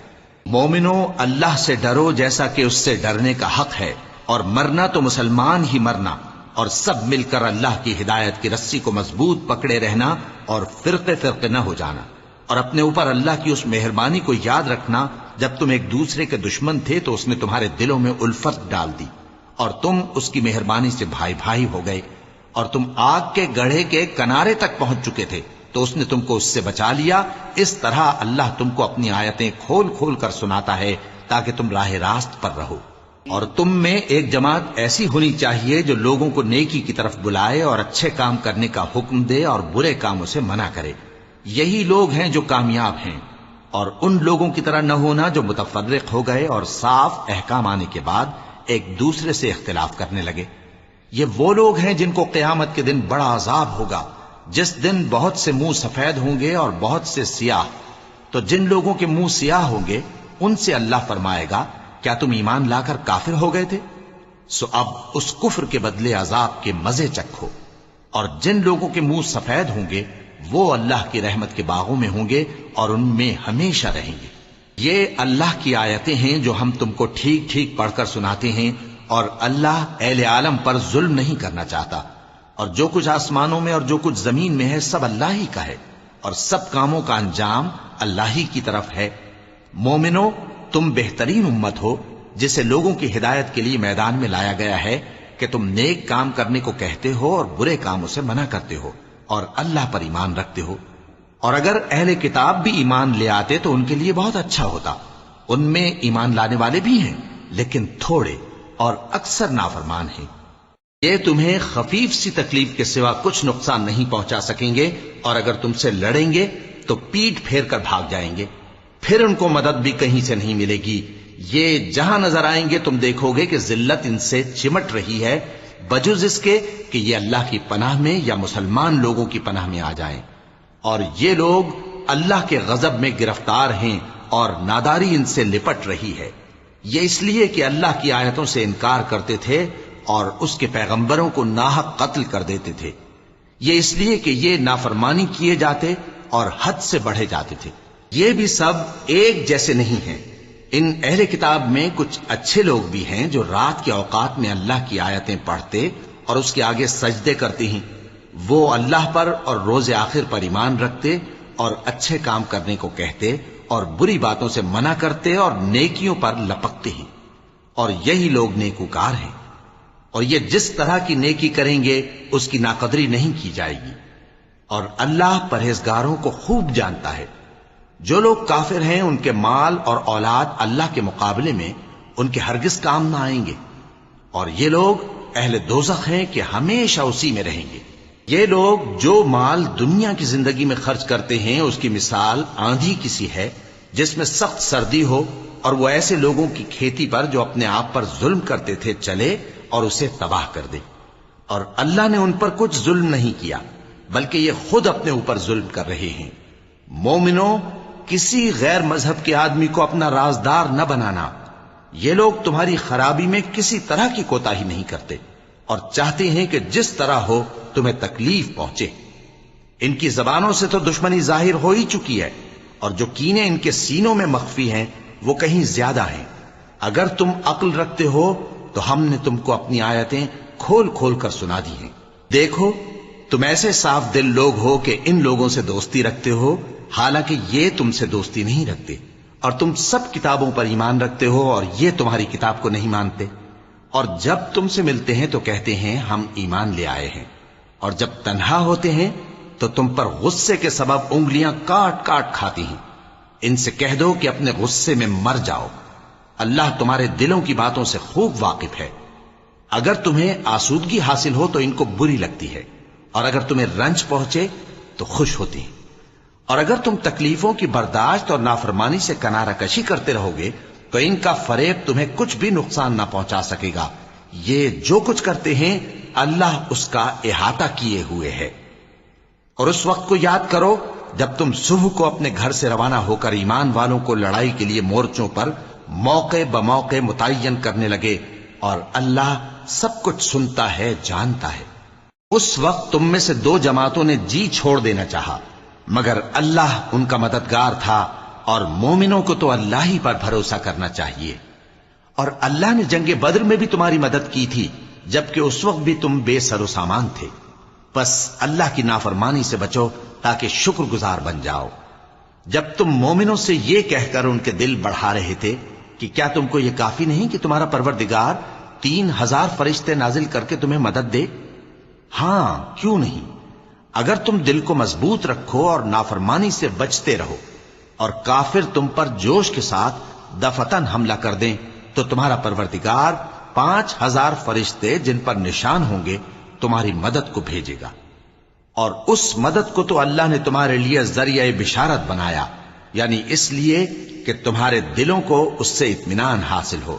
مومنو، اللہ سے ڈرو جیسا کہ اس سے ڈرنے کا حق ہے، اور مرنا تو مسلمان ہی مرنا، اور سب مل کر اللہ کی ہدایت کی رسی کو مضبوط پکڑے رہنا اور فرقے فرقے نہ ہو جانا، اور اپنے اوپر اللہ کی اس مہربانی کو یاد رکھنا جب تم ایک دوسرے کے دشمن تھے تو اس نے تمہارے دلوں میں الفت ڈال دی اور تم اس کی مہربانی سے بھائی بھائی ہو گئے، اور تم آگ کے گڑھے کے کنارے تک پہنچ چکے تھے تو اس نے تم کو اس سے بچا لیا۔ اس طرح اللہ تم کو اپنی آیتیں کھول کھول کر سناتا ہے تاکہ تم راہ راست پر رہو۔ اور تم میں ایک جماعت ایسی ہونی چاہیے جو لوگوں کو نیکی کی طرف بلائے اور اچھے کام کرنے کا حکم دے اور برے کاموں سے منع کرے۔ یہی لوگ ہیں جو کامیاب ہیں، اور ان لوگوں کی طرح نہ ہونا جو متفرق ہو گئے اور صاف احکام آنے کے بعد ایک دوسرے سے اختلاف کرنے لگے۔ یہ وہ لوگ ہیں جن کو قیامت کے دن بڑا عذاب ہوگا، جس دن بہت سے منہ سفید ہوں گے اور بہت سے سیاہ۔ تو جن لوگوں کے منہ سیاہ ہوں گے ان سے اللہ فرمائے گا، کیا تم ایمان لا کر کافر ہو گئے تھے؟ سو اب اس کفر کے بدلے عذاب کے مزے چکھو۔ اور جن لوگوں کے منہ سفید ہوں گے وہ اللہ کی رحمت کے باغوں میں ہوں گے اور ان میں ہمیشہ رہیں گے۔ یہ اللہ کی آیتیں ہیں جو ہم تم کو ٹھیک ٹھیک پڑھ کر سناتے ہیں، اور اللہ اہل عالم پر ظلم نہیں کرنا چاہتا، اور جو کچھ آسمانوں میں اور جو کچھ زمین میں ہے سب اللہ ہی کا ہے، اور سب کاموں کا انجام اللہ ہی کی طرف ہے۔ مومنو، تم بہترین امت ہو جسے لوگوں کی ہدایت کے لیے میدان میں لایا گیا ہے کہ تم نیک کام کرنے کو کہتے ہو اور برے کاموں سے منع کرتے ہو اور اللہ پر ایمان رکھتے ہو۔ اور اگر اہل کتاب بھی ایمان لے آتے تو ان کے لیے بہت اچھا ہوتا، ان میں ایمان لانے والے بھی ہیں لیکن تھوڑے اور اکثر نافرمان ہیں۔ یہ تمہیں خفیف سی تکلیف کے سوا کچھ نقصان نہیں پہنچا سکیں گے، اور اگر تم سے لڑیں گے تو پیٹ پھیر کر بھاگ جائیں گے، پھر ان کو مدد بھی کہیں سے نہیں ملے گی۔ یہ جہاں نظر آئیں گے تم دیکھو گے کہ ذلت ان سے چمٹ رہی ہے، بجز اس کے کہ یہ اللہ کی پناہ میں یا مسلمان لوگوں کی پناہ میں آ جائیں۔ اور یہ لوگ اللہ کے غضب میں گرفتار ہیں اور ناداری ان سے لپٹ رہی ہے۔ یہ اس لیے کہ اللہ کی آیتوں سے انکار کرتے تھے اور اس کے پیغمبروں کو ناحق قتل کر دیتے تھے۔ یہ اس لیے کہ یہ نافرمانی کیے جاتے اور حد سے بڑھے جاتے تھے۔ یہ بھی سب ایک جیسے نہیں ہیں۔ ان اہل کتاب میں کچھ اچھے لوگ بھی ہیں جو رات کے اوقات میں اللہ کی آیتیں پڑھتے اور اس کے آگے سجدے کرتے ہیں۔ وہ اللہ پر اور روز آخر پر ایمان رکھتے اور اچھے کام کرنے کو کہتے اور بری باتوں سے منع کرتے اور نیکیوں پر لپکتے ہیں، اور یہی لوگ نیکوکار ہیں۔ اور یہ جس طرح کی نیکی کریں گے اس کی ناقدری نہیں کی جائے گی، اور اللہ پرہیزگاروں کو خوب جانتا ہے۔ جو لوگ کافر ہیں ان کے مال اور اولاد اللہ کے مقابلے میں ان کے ہرگز کام نہ آئیں گے، اور یہ لوگ اہل دوزخ ہیں کہ ہمیشہ اسی میں رہیں گے۔ یہ لوگ جو مال دنیا کی زندگی میں خرچ کرتے ہیں اس کی مثال آندھی کی سی ہے جس میں سخت سردی ہو، اور وہ ایسے لوگوں کی کھیتی پر جو اپنے آپ پر ظلم کرتے تھے چلے اور اسے تباہ کر دے۔ اور اللہ نے ان پر کچھ ظلم نہیں کیا بلکہ یہ خود اپنے اوپر ظلم کر رہے ہیں۔ مومنوں، کسی غیر مذہب کے آدمی کو اپنا رازدار نہ بنانا۔ یہ لوگ تمہاری خرابی میں کسی طرح کی کوتاہی نہیں کرتے اور چاہتے ہیں کہ جس طرح ہو تمہیں تکلیف پہنچے۔ ان کی زبانوں سے تو دشمنی ظاہر ہو ہی چکی ہے، اور جو کینے ان کے سینوں میں مخفی ہیں وہ کہیں زیادہ ہیں۔ اگر تم عقل رکھتے ہو تو ہم نے تم کو اپنی آیتیں کھول کھول کر سنا دی ہیں۔ دیکھو، تم ایسے صاف دل لوگ ہو کہ ان لوگوں سے دوستی رکھتے ہو حالانکہ یہ تم سے دوستی نہیں رکھتے، اور تم سب کتابوں پر ایمان رکھتے ہو اور یہ تمہاری کتاب کو نہیں مانتے۔ اور جب تم سے ملتے ہیں تو کہتے ہیں ہم ایمان لے آئے ہیں، اور جب تنہا ہوتے ہیں تو تم پر غصے کے سبب انگلیاں کاٹ کاٹ کھاتی ہیں۔ ان سے کہہ دو کہ اپنے غصے میں مر جاؤ، اللہ تمہارے دلوں کی باتوں سے خوب واقف ہے۔ اگر تمہیں آسودگی حاصل ہو تو ان کو بری لگتی ہے، اور اگر تمہیں رنج پہنچے تو خوش ہوتی ہیں۔ اور اگر تم تکلیفوں کی برداشت اور نافرمانی سے کنارہ کشی کرتے رہو گے تو ان کا فریب تمہیں کچھ بھی نقصان نہ پہنچا سکے گا۔ یہ جو کچھ کرتے ہیں اللہ اس کا احاطہ کیے ہوئے ہے۔ اور اس وقت کو یاد کرو جب تم صبح کو اپنے گھر سے روانہ ہو کر ایمان والوں کو لڑائی کے لیے مورچوں پر موقع بموقع متعین کرنے لگے، اور اللہ سب کچھ سنتا ہے، جانتا ہے۔ اس وقت تم میں سے دو جماعتوں نے جی چھوڑ دینا چاہا، مگر اللہ ان کا مددگار تھا، اور مومنوں کو تو اللہ ہی پر بھروسہ کرنا چاہیے۔ اور اللہ نے جنگ بدر میں بھی تمہاری مدد کی تھی جبکہ اس وقت بھی تم بے سر و سامان تھے۔ بس اللہ کی نافرمانی سے بچو تاکہ شکر گزار بن جاؤ۔ جب تم مومنوں سے یہ کہہ کر ان کے دل بڑھا رہے تھے کہ کیا تم کو یہ کافی نہیں کہ تمہارا پروردگار 3000 فرشتے نازل کر کے تمہیں مدد دے؟ ہاں، کیوں نہیں؟ اگر تم دل کو مضبوط رکھو اور نافرمانی سے بچتے رہو، اور کافر تم پر جوش کے ساتھ دفتن حملہ کر دیں تو تمہارا پروردگار 5000 فرشتے جن پر نشان ہوں گے تمہاری مدد کو بھیجے گا۔ اور اس مدد کو تو اللہ نے تمہارے لیے ذریعہ بشارت بنایا، یعنی اس لیے کہ تمہارے دلوں کو اس سے اطمینان حاصل ہو،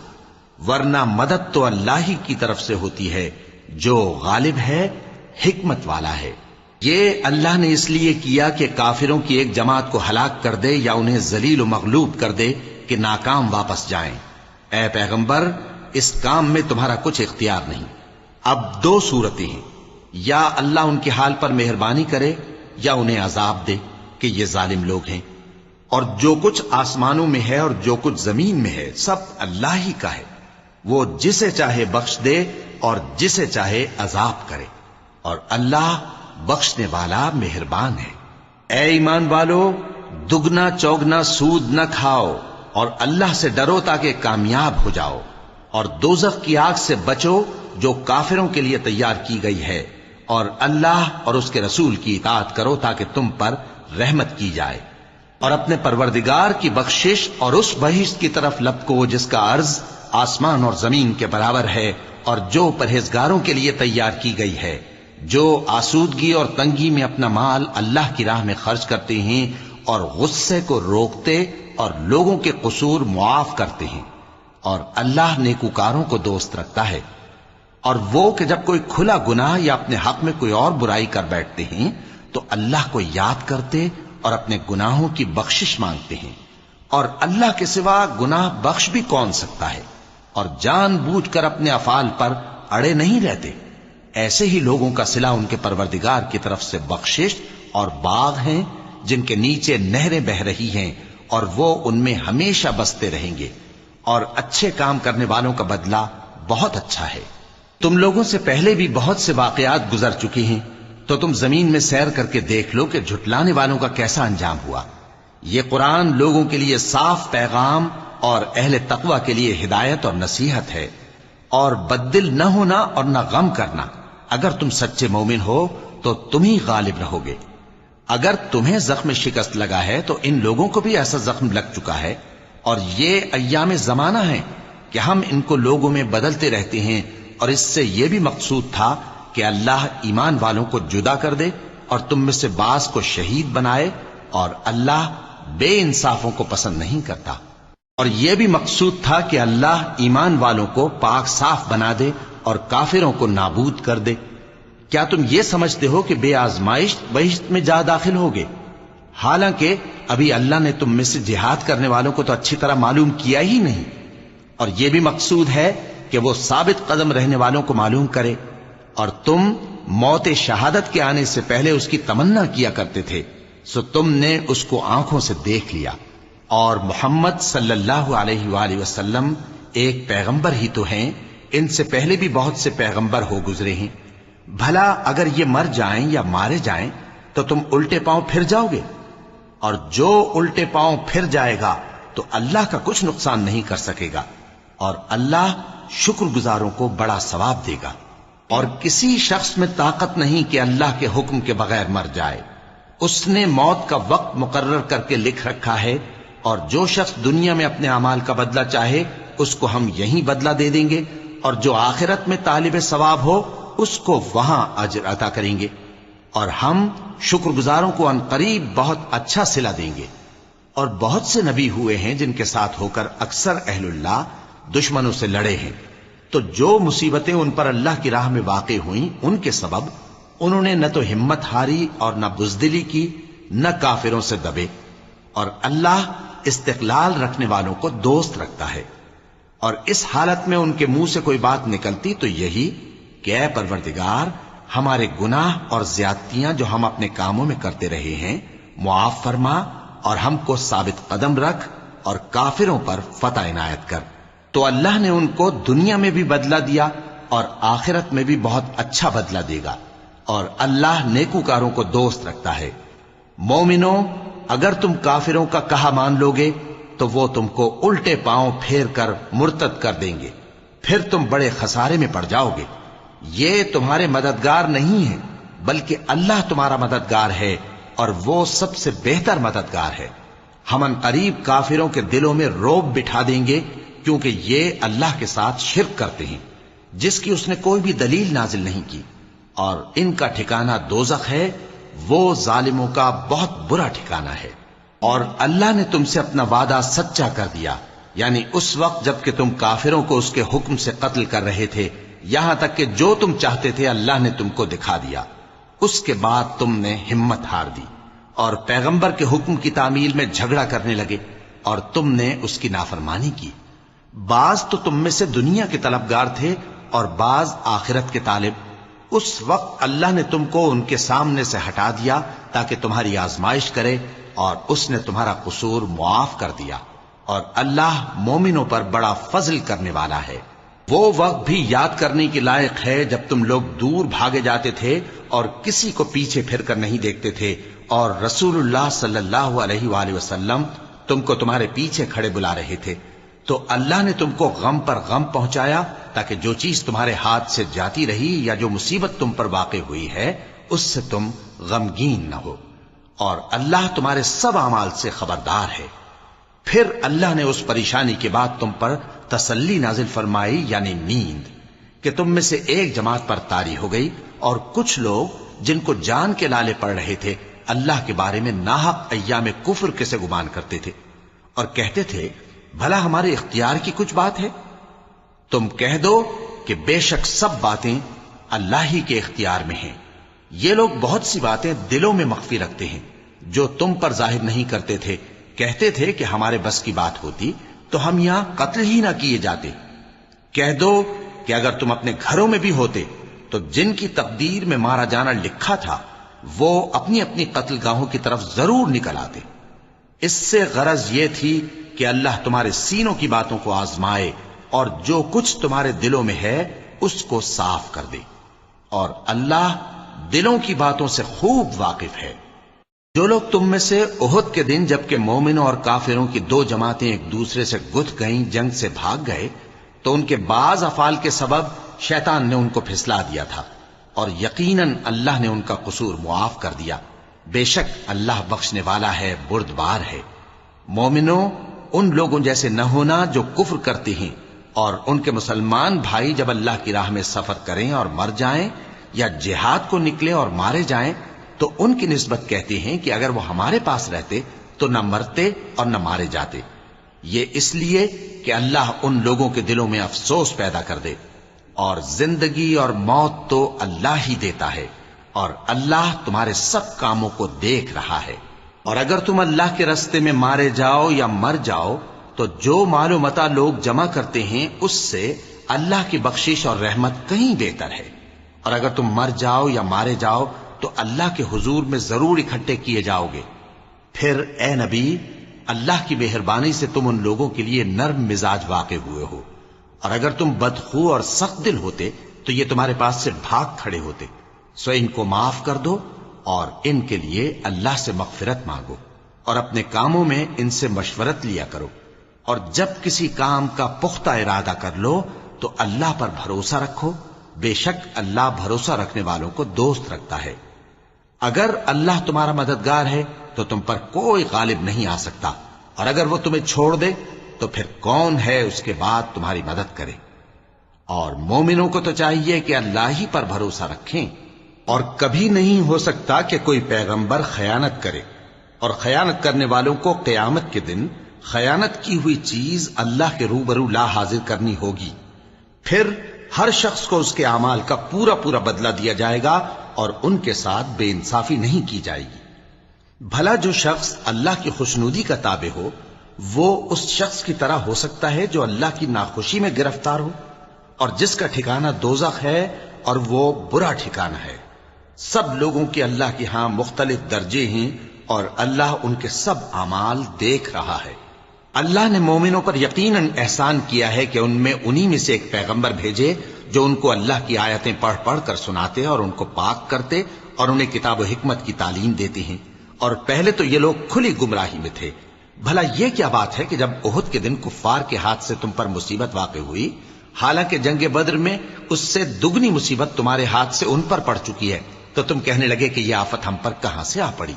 ورنہ مدد تو اللہ ہی کی طرف سے ہوتی ہے جو غالب ہے، حکمت والا ہے۔ یہ اللہ نے اس لیے کیا کہ کافروں کی ایک جماعت کو ہلاک کر دے یا انہیں ذلیل و مغلوب کر دے کہ ناکام واپس جائیں۔ اے پیغمبر، اس کام میں تمہارا کچھ اختیار نہیں۔ اب دو صورتیں ہیں، یا اللہ ان کے حال پر مہربانی کرے یا انہیں عذاب دے کہ یہ ظالم لوگ ہیں۔ اور جو کچھ آسمانوں میں ہے اور جو کچھ زمین میں ہے سب اللہ ہی کا ہے، وہ جسے چاہے بخش دے اور جسے چاہے عذاب کرے، اور اللہ بخشنے والا مہربان ہے۔ اے ایمان والو، دگنا چوگنا سود نہ کھاؤ اور اللہ سے ڈرو تاکہ کامیاب ہو جاؤ، اور دوزخ کی آگ سے بچو جو کافروں کے لیے تیار کی گئی ہے، اور اللہ اور اس کے رسول کی اطاعت کرو تاکہ تم پر رحمت کی جائے، اور اپنے پروردگار کی بخشش اور اس بہشت کی طرف لپکو جس کا عرض آسمان اور زمین کے برابر ہے، اور جو پرہیزگاروں کے لیے تیار کی گئی ہے، جو آسودگی اور تنگی میں اپنا مال اللہ کی راہ میں خرچ کرتے ہیں اور غصے کو روکتے اور لوگوں کے قصور معاف کرتے ہیں، اور اللہ نیکوکاروں کو دوست رکھتا ہے۔ اور وہ کہ جب کوئی کھلا گناہ یا اپنے حق میں کوئی اور برائی کر بیٹھتے ہیں تو اللہ کو یاد کرتے اور اپنے گناہوں کی بخشش مانگتے ہیں، اور اللہ کے سوا گناہ بخش بھی کون سکتا ہے، اور جان بوجھ کر اپنے افعال پر اڑے نہیں رہتے۔ ایسے ہی لوگوں کا صلہ ان کے پروردگار کی طرف سے بخشش اور باغ ہیں جن کے نیچے نہریں بہ رہی ہیں، اور وہ ان میں ہمیشہ بستے رہیں گے، اور اچھے کام کرنے والوں کا بدلہ بہت اچھا ہے۔ تم لوگوں سے پہلے بھی بہت سے واقعات گزر چکے ہیں، تو تم زمین میں سیر کر کے دیکھ لو کہ جھٹلانے والوں کا کیسا انجام ہوا۔ یہ قرآن لوگوں کے لیے صاف پیغام اور اہل تقوی کے لیے ہدایت اور نصیحت ہے، اور بددل نہ ہونا اور نہ غم کرنا۔ اگر تم سچے مومن ہو تو تم ہی غالب رہو گے۔ اگر تمہیں زخم شکست لگا ہے تو ان لوگوں کو بھی ایسا زخم لگ چکا ہے، اور یہ ایام زمانہ ہیں کہ ہم ان کو لوگوں میں بدلتے رہتے ہیں، اور اس سے یہ بھی مقصود تھا کہ اللہ ایمان والوں کو جدا کر دے اور تم میں سے بعض کو شہید بنائے، اور اللہ بے انصافوں کو پسند نہیں کرتا۔ اور یہ بھی مقصود تھا کہ اللہ ایمان والوں کو پاک صاف بنا دے اور کافروں کو نابود کر دے۔ کیا تم یہ سمجھتے ہو کہ بے آزمائش بہشت میں جا داخل ہوگے؟ حالانکہ ابھی اللہ نے تم میں سے جہاد کرنے والوں کو تو اچھی طرح معلوم کیا ہی نہیں، اور یہ بھی مقصود ہے کہ وہ ثابت قدم رہنے والوں کو معلوم کرے، اور تم موت شہادت کے آنے سے پہلے اس کی تمنا کیا کرتے تھے، سو تم نے اس کو آنکھوں سے دیکھ لیا۔ اور محمد صلی اللہ علیہ وآلہ وسلم ایک پیغمبر ہی تو ہیں، ان سے پہلے بھی بہت سے پیغمبر ہو گزرے ہیں۔ بھلا اگر یہ مر جائیں یا مارے جائیں تو تم الٹے پاؤں پھر جاؤ گے؟ اور جو الٹے پاؤں پھر جائے گا تو اللہ کا کچھ نقصان نہیں کر سکے گا، اور اللہ شکر گزاروں کو بڑا ثواب دے گا۔ اور کسی شخص میں طاقت نہیں کہ اللہ کے حکم کے بغیر مر جائے، اس نے موت کا وقت مقرر کر کے لکھ رکھا ہے، اور جو شخص دنیا میں اپنے اعمال کا بدلہ چاہے اس کو ہم یہیں بدلہ دے دیں گے، اور جو آخرت میں طالب ثواب ہو اس کو وہاں اجر عطا کریں گے، اور ہم شکر گزاروں کو ان قریب بہت اچھا صلہ دیں گے۔ اور بہت سے نبی ہوئے ہیں جن کے ساتھ ہو کر اکثر اہل اللہ دشمنوں سے لڑے ہیں، تو جو مصیبتیں ان پر اللہ کی راہ میں واقع ہوئیں ان کے سبب انہوں نے نہ تو ہمت ہاری اور نہ بزدلی کی، نہ کافروں سے دبے، اور اللہ استقلال رکھنے والوں کو دوست رکھتا ہے۔ اور اس حالت میں ان کے منہ سے کوئی بات نکلتی تو یہی کہ اے پروردگار، ہمارے گناہ اور زیادتیاں جو ہم اپنے کاموں میں کرتے رہے ہیں معاف فرما، اور ہم کو ثابت قدم رکھ، اور کافروں پر فتح عنایت کر۔ تو اللہ نے ان کو دنیا میں بھی بدلہ دیا اور آخرت میں بھی بہت اچھا بدلہ دے گا، اور اللہ نیکوکاروں کو دوست رکھتا ہے۔ مومنوں، اگر تم کافروں کا کہا مان لوگے تو وہ تم کو الٹے پاؤں پھیر کر مرتد کر دیں گے، پھر تم بڑے خسارے میں پڑ جاؤ گے۔ یہ تمہارے مددگار نہیں ہیں بلکہ اللہ تمہارا مددگار ہے، اور وہ سب سے بہتر مددگار ہے۔ ہم ان قریب کافروں کے دلوں میں رعب بٹھا دیں گے، کیونکہ یہ اللہ کے ساتھ شرک کرتے ہیں جس کی اس نے کوئی بھی دلیل نازل نہیں کی، اور ان کا ٹھکانہ دوزخ ہے، وہ ظالموں کا بہت برا ٹھکانہ ہے۔ اور اللہ نے تم سے اپنا وعدہ سچا کر دیا، یعنی اس وقت جب کہ تم کافروں کو اس کے حکم سے قتل کر رہے تھے، یہاں تک کہ جو تم چاہتے تھے اللہ نے تم کو دکھا دیا۔ اس کے بعد تم نے ہمت ہار دی اور پیغمبر کے حکم کی تعمیل میں جھگڑا کرنے لگے، اور تم نے اس کی نافرمانی کی۔ بعض تو تم میں سے دنیا کے طلبگار تھے اور بعض آخرت کے طالب۔ اس وقت اللہ نے تم کو ان کے سامنے سے ہٹا دیا تاکہ تمہاری آزمائش کرے، اور اس نے تمہارا قصور معاف کر دیا، اور اللہ مومنوں پر بڑا فضل کرنے والا ہے۔ وہ وقت بھی یاد کرنے کے لائق ہے جب تم لوگ دور بھاگے جاتے تھے اور کسی کو پیچھے پھر کر نہیں دیکھتے تھے، اور رسول اللہ صلی اللہ علیہ وآلہ وسلم تم کو تمہارے پیچھے کھڑے بلا رہے تھے، تو اللہ نے تم کو غم پر غم پہنچایا تاکہ جو چیز تمہارے ہاتھ سے جاتی رہی یا جو مصیبت تم پر واقع ہوئی ہے اس سے تم غمگین نہ ہو، اور اللہ تمہارے سب اعمال سے خبردار ہے۔ پھر اللہ نے اس پریشانی کے بعد تم پر تسلی نازل فرمائی، یعنی نیند، کہ تم میں سے ایک جماعت پر طاری ہو گئی، اور کچھ لوگ جن کو جان کے لالے پڑ رہے تھے اللہ کے بارے میں ناحق ایام کفر کے سے گمان کرتے تھے، اور کہتے تھے بھلا ہمارے اختیار کی کچھ بات ہے؟ تم کہہ دو کہ بے شک سب باتیں اللہ ہی کے اختیار میں ہیں۔ یہ لوگ بہت سی باتیں دلوں میں مخفی رکھتے ہیں جو تم پر ظاہر نہیں کرتے تھے، کہتے تھے کہ ہمارے بس کی بات ہوتی تو ہم یہاں قتل ہی نہ کیے جاتے۔ کہہ دو کہ اگر تم اپنے گھروں میں بھی ہوتے تو جن کی تقدیر میں مارا جانا لکھا تھا وہ اپنی اپنی قتل گاہوں کی طرف ضرور نکل آتے۔ اس سے غرض یہ تھی کہ اللہ تمہارے سینوں کی باتوں کو آزمائے اور جو کچھ تمہارے دلوں میں ہے اس کو صاف کر دے، اور اللہ دلوں کی باتوں سے خوب واقف ہے۔ جو لوگ تم میں سے احد کے دن جبکہ مومنوں اور کافروں کی دو جماعتیں ایک دوسرے سے گتھ گئیں جنگ سے بھاگ گئے تو ان کے بعض افعال کے سبب شیطان نے ان کو پھسلا دیا تھا، اور یقیناً اللہ نے ان کا قصور معاف کر دیا۔ بے شک اللہ بخشنے والا ہے، بردبار ہے۔ مومنوں، ان لوگوں جیسے نہ ہونا جو کفر کرتے ہیں، اور ان کے مسلمان بھائی جب اللہ کی راہ میں سفر کریں اور مر جائیں یا جہاد کو نکلے اور مارے جائیں تو ان کی نسبت کہتے ہیں کہ اگر وہ ہمارے پاس رہتے تو نہ مرتے اور نہ مارے جاتے، یہ اس لیے کہ اللہ ان لوگوں کے دلوں میں افسوس پیدا کر دے، اور زندگی اور موت تو اللہ ہی دیتا ہے، اور اللہ تمہارے سب کاموں کو دیکھ رہا ہے۔ اور اگر تم اللہ کے راستے میں مارے جاؤ یا مر جاؤ تو جو مال و متاع لوگ جمع کرتے ہیں اس سے اللہ کی بخشش اور رحمت کہیں بہتر ہے، اور اگر تم مر جاؤ یا مارے جاؤ تو اللہ کے حضور میں ضرور اکٹھے کیے جاؤ گے۔ پھر اے نبی، اللہ کی مہربانی سے تم ان لوگوں کے لیے نرم مزاج واقع ہوئے ہو، اور اگر تم بدخو اور سخت دل ہوتے تو یہ تمہارے پاس سے بھاگ کھڑے ہوتے، سو ان کو معاف کر دو اور ان کے لیے اللہ سے مغفرت مانگو، اور اپنے کاموں میں ان سے مشورت لیا کرو، اور جب کسی کام کا پختہ ارادہ کر لو تو اللہ پر بھروسہ رکھو، بے شک اللہ بھروسہ رکھنے والوں کو دوست رکھتا ہے۔ اگر اللہ تمہارا مددگار ہے تو تم پر کوئی غالب نہیں آ سکتا، اور اگر وہ تمہیں چھوڑ دے تو پھر کون ہے اس کے بعد تمہاری مدد کرے؟ اور مومنوں کو تو چاہیے کہ اللہ ہی پر بھروسہ رکھیں، اور کبھی نہیں ہو سکتا کہ کوئی پیغمبر خیانت کرے، اور خیانت کرنے والوں کو قیامت کے دن خیانت کی ہوئی چیز اللہ کے روبرو لا حاضر کرنی ہوگی، پھر ہر شخص کو اس کے اعمال کا پورا پورا بدلہ دیا جائے گا، اور ان کے ساتھ بے انصافی نہیں کی جائے گی۔ بھلا جو شخص اللہ کی خوشنودی کا تابع ہو وہ اس شخص کی طرح ہو سکتا ہے جو اللہ کی ناخوشی میں گرفتار ہو، اور جس کا ٹھکانہ دوزخ ہے اور وہ برا ٹھکانہ ہے۔ سب لوگوں کے اللہ کے ہاں مختلف درجے ہیں، اور اللہ ان کے سب اعمال دیکھ رہا ہے۔ اللہ نے مومنوں پر یقیناً احسان کیا ہے کہ ان میں انہی میں سے ایک پیغمبر بھیجے جو ان کو اللہ کی آیتیں پڑھ پڑھ کر سناتے اور ان کو پاک کرتے اور انہیں کتاب و حکمت کی تعلیم دیتے ہیں، اور پہلے تو یہ لوگ کھلی گمراہی میں تھے۔ بھلا یہ کیا بات ہے کہ جب احد کے دن کفار کے ہاتھ سے تم پر مصیبت واقع ہوئی، حالانکہ جنگ بدر میں اس سے دگنی مصیبت تمہارے ہاتھ سے ان پر پڑ چکی ہے، تو تم کہنے لگے کہ یہ آفت ہم پر کہاں سے آ پڑی؟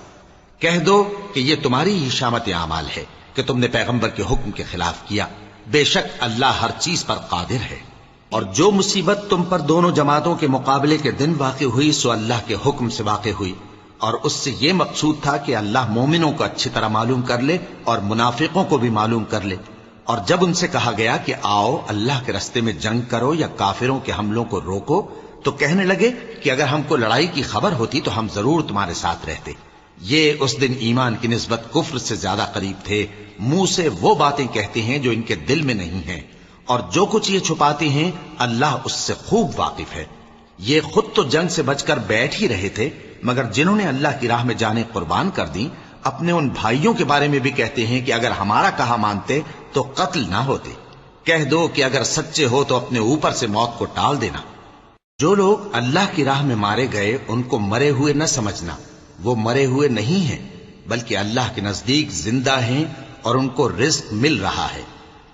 کہہ دو کہ یہ تمہاری ہی شامت اعمال ہے کہ تم نے پیغمبر کے حکم کے خلاف کیا، بے شک اللہ ہر چیز پر قادر ہے۔ اور جو مصیبت تم پر دونوں جماعتوں کے مقابلے کے دن واقع ہوئی سو اللہ کے حکم سے واقع ہوئی، اور اس سے یہ مقصود تھا کہ اللہ مومنوں کو اچھی طرح معلوم کر لے اور منافقوں کو بھی معلوم کر لے۔ اور جب ان سے کہا گیا کہ آؤ اللہ کے راستے میں جنگ کرو یا کافروں کے حملوں کو روکو، تو کہنے لگے کہ اگر ہم کو لڑائی کی خبر ہوتی تو ہم ضرور تمہارے ساتھ رہتے۔ یہ اس دن ایمان کی نسبت کفر سے زیادہ قریب تھے، منہ سے وہ باتیں کہتے ہیں جو ان کے دل میں نہیں ہیں، اور جو کچھ یہ چھپاتے ہیں اللہ اس سے خوب واقف ہے۔ یہ خود تو جنگ سے بچ کر بیٹھ ہی رہے تھے، مگر جنہوں نے اللہ کی راہ میں جانیں قربان کر دیں اپنے ان بھائیوں کے بارے میں بھی کہتے ہیں کہ اگر ہمارا کہا مانتے تو قتل نہ ہوتے۔ کہہ دو کہ اگر سچے ہو تو اپنے اوپر سے موت کو ٹال دینا۔ جو لوگ اللہ کی راہ میں مارے گئے ان کو مرے ہوئے نہ سمجھنا، وہ مرے ہوئے نہیں ہیں بلکہ اللہ کے نزدیک زندہ ہیں اور ان کو رزق مل رہا ہے۔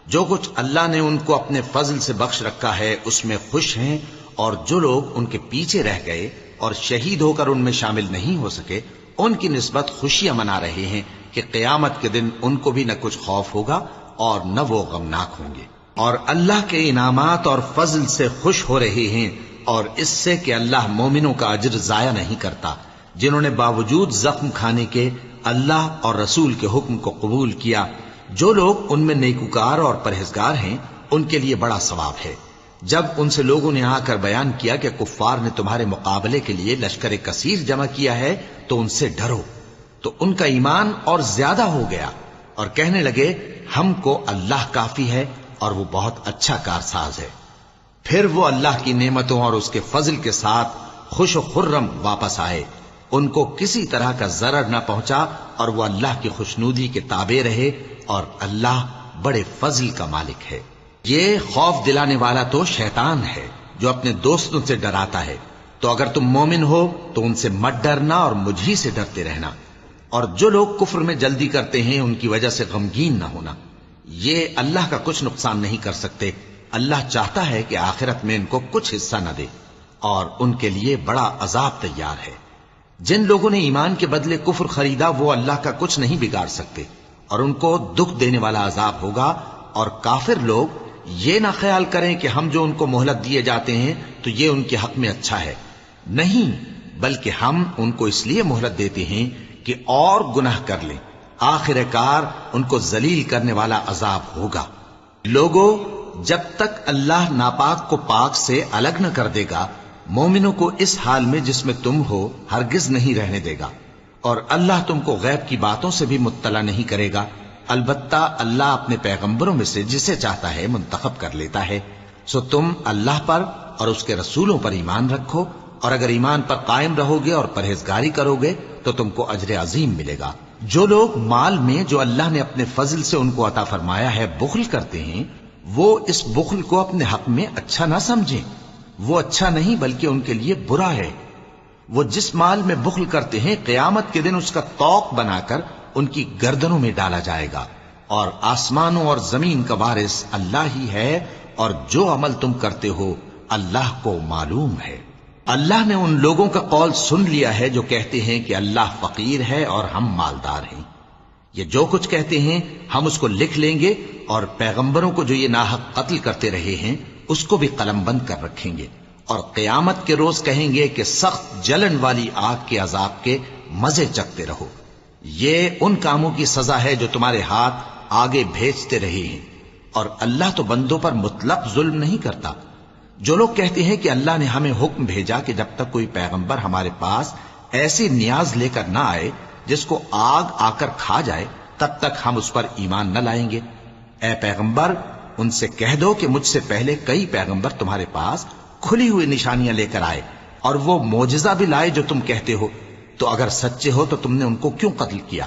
جو کچھ اللہ نے ان کو اپنے فضل سے بخش رکھا ہے اس میں خوش ہیں، اور جو لوگ ان کے پیچھے رہ گئے اور شہید ہو کر ان میں شامل نہیں ہو سکے، ان کی نسبت خوشیاں منا رہے ہیں کہ قیامت کے دن ان کو بھی نہ کچھ خوف ہوگا اور نہ وہ غمناک ہوں گے، اور اللہ کے انعامات اور فضل سے خوش ہو رہے ہیں، اور اس سے کہ اللہ مومنوں کا اجر ضائع نہیں کرتا، جنہوں نے باوجود زخم کھانے کے اللہ اور رسول کے حکم کو قبول کیا۔ جو لوگ ان میں نیکوکار اور پرہیزگار ہیں ان کے لیے بڑا ثواب ہے۔ جب ان سے لوگوں نے آ کر بیان کیا کہ کفار نے تمہارے مقابلے کے لیے لشکر کثیر جمع کیا ہے تو ان سے ڈرو، تو ان کا ایمان اور زیادہ ہو گیا اور کہنے لگے ہم کو اللہ کافی ہے اور وہ بہت اچھا کارساز ہے۔ پھر وہ اللہ کی نعمتوں اور اس کے فضل کے ساتھ خوش و خرم واپس آئے، ان کو کسی طرح کا ضرر نہ پہنچا، اور وہ اللہ کی خوشنودی کے تابع رہے، اور اللہ بڑے فضل کا مالک ہے۔ یہ خوف دلانے والا تو شیطان ہے جو اپنے دوستوں سے ڈراتا ہے، تو اگر تم مومن ہو تو ان سے مت ڈرنا اور مجھ ہی سے ڈرتے رہنا، اور جو لوگ کفر میں جلدی کرتے ہیں ان کی وجہ سے غمگین نہ ہونا، یہ اللہ کا کچھ نقصان نہیں کر سکتے۔ اللہ چاہتا ہے کہ آخرت میں ان کو کچھ حصہ نہ دے، اور ان کے لیے بڑا عذاب تیار ہے۔ جن لوگوں نے ایمان کے بدلے کفر خریدا وہ اللہ کا کچھ نہیں بگاڑ سکتے، اور ان کو دکھ دینے والا عذاب ہوگا۔ اور کافر لوگ یہ نہ خیال کریں کہ ہم جو ان کو مہلت دیے جاتے ہیں تو یہ ان کے حق میں اچھا ہے، نہیں، بلکہ ہم ان کو اس لیے مہلت دیتے ہیں کہ اور گناہ کر لیں، آخر کار ان کو ذلیل کرنے والا عذاب ہوگا۔ لوگوں، جب تک اللہ ناپاک کو پاک سے الگ نہ کر دے گا، مومنوں کو اس حال میں جس میں تم ہو ہرگز نہیں رہنے دے گا، اور اللہ تم کو غیب کی باتوں سے بھی مطلع نہیں کرے گا۔ البتہ اللہ اپنے پیغمبروں میں سے جسے چاہتا ہے منتخب کر لیتا ہے۔ سو تم اللہ پر اور اس کے رسولوں پر ایمان رکھو، اور اگر ایمان پر قائم رہو گے اور پرہیزگاری کرو گے تو تم کو اجر عظیم ملے گا۔ جو لوگ مال میں جو اللہ نے اپنے فضل سے ان کو عطا فرمایا ہے بخل کرتے ہیں، وہ اس بخل کو اپنے حق میں اچھا نہ سمجھیں، وہ اچھا نہیں بلکہ ان کے لیے برا ہے۔ وہ جس مال میں بخل کرتے ہیں قیامت کے دن اس کا طوق بنا کر ان کی گردنوں میں ڈالا جائے گا، اور آسمانوں اور زمین کا وارث اللہ ہی ہے، اور جو عمل تم کرتے ہو اللہ کو معلوم ہے۔ اللہ نے ان لوگوں کا قول سن لیا ہے جو کہتے ہیں کہ اللہ فقیر ہے اور ہم مالدار ہیں۔ یہ جو کچھ کہتے ہیں ہم اس کو لکھ لیں گے، اور پیغمبروں کو جو یہ ناحق قتل کرتے رہے ہیں اس کو بھی قلم بند کر رکھیں گے، اور قیامت کے روز کہیں گے کہ سخت جلن والی آگ کے عذاب کے مزے چکھتے رہو۔ یہ ان کاموں کی سزا ہے جو تمہارے ہاتھ آگے بھیجتے رہے ہیں، اور اللہ تو بندوں پر مطلق ظلم نہیں کرتا۔ جو لوگ کہتے ہیں کہ اللہ نے ہمیں حکم بھیجا کہ جب تک کوئی پیغمبر ہمارے پاس ایسی نیاز لے کر نہ آئے جس کو آگ آ کر کھا جائے تب تک ہم اس پر ایمان نہ لائیں گے، اے پیغمبر ان سے کہہ دو کہ مجھ سے پہلے کئی پیغمبر تمہارے پاس کھلی ہوئی نشانیاں لے کر آئے، اور وہ معجزہ بھی لائے جو تم کہتے ہو، تو اگر سچے ہو تو تم نے ان کو کیوں قتل کیا؟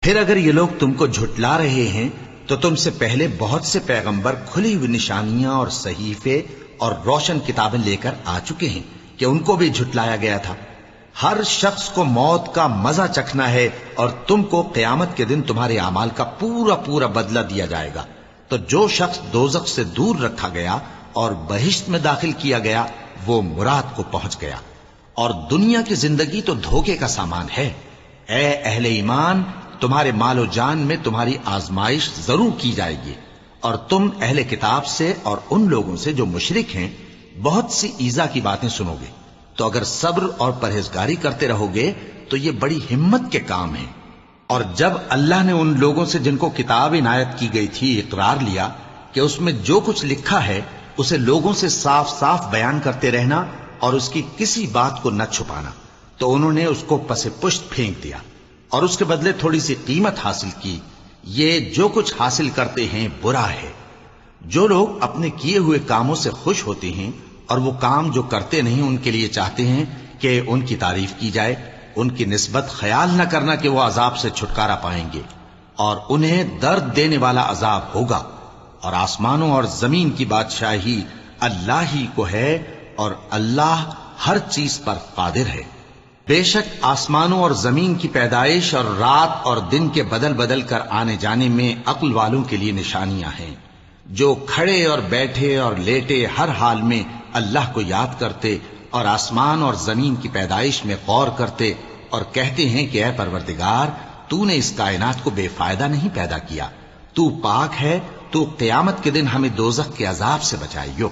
پھر اگر یہ لوگ تم کو جھٹلا رہے ہیں تو تم سے پہلے بہت سے پیغمبر کھلی ہوئی نشانیاں اور صحیفے اور روشن کتابیں لے کر آ چکے ہیں کہ ان کو بھی جھٹلایا گیا تھا۔ ہر شخص کو موت کا مزہ چکھنا ہے، اور تم کو قیامت کے دن تمہارے اعمال کا پورا پورا بدلہ دیا جائے گا۔ تو جو شخص دوزخ سے دور رکھا گیا اور بہشت میں داخل کیا گیا وہ مراد کو پہنچ گیا، اور دنیا کی زندگی تو دھوکے کا سامان ہے۔ اے اہل ایمان، تمہارے مال و جان میں تمہاری آزمائش ضرور کی جائے گی، اور تم اہل کتاب سے اور ان لوگوں سے جو مشرک ہیں بہت سی ایذا کی باتیں سنو گے، تو اگر صبر اور پرہیزگاری کرتے رہو گے تو یہ بڑی ہمت کے کام ہیں۔ اور جب اللہ نے ان لوگوں سے جن کو کتاب عنایت کی گئی تھی اقرار لیا کہ اس میں جو کچھ لکھا ہے اسے لوگوں سے صاف صاف بیان کرتے رہنا اور اس کی کسی بات کو نہ چھپانا، تو انہوں نے اس کو پس پشت پھینک دیا اور اس کے بدلے تھوڑی سی قیمت حاصل کی۔ یہ جو کچھ حاصل کرتے ہیں برا ہے۔ جو لوگ اپنے کیے ہوئے کاموں سے خوش ہوتے ہیں اور وہ کام جو کرتے نہیں ان کے لیے چاہتے ہیں کہ ان کی تعریف کی جائے، ان کی نسبت خیال نہ کرنا کہ وہ عذاب سے چھٹکارا پائیں گے، اور انہیں درد دینے والا عذاب ہوگا۔ اور آسمانوں اور زمین کی بادشاہی اللہ ہی کو ہے، اور اللہ ہر چیز پر قادر ہے۔ بے شک آسمانوں اور زمین کی پیدائش اور رات اور دن کے بدل بدل کر آنے جانے میں عقل والوں کے لیے نشانیاں ہیں، جو کھڑے اور بیٹھے اور لیٹے ہر حال میں اللہ کو یاد کرتے اور آسمان اور زمین کی پیدائش میں غور کرتے اور کہتے ہیں کہ اے پروردگار، تو نے اس کائنات کو بے فائدہ نہیں پیدا کیا، تو پاک ہے، تو قیامت کے دن ہمیں دوزخ کے عذاب سے بچائیو۔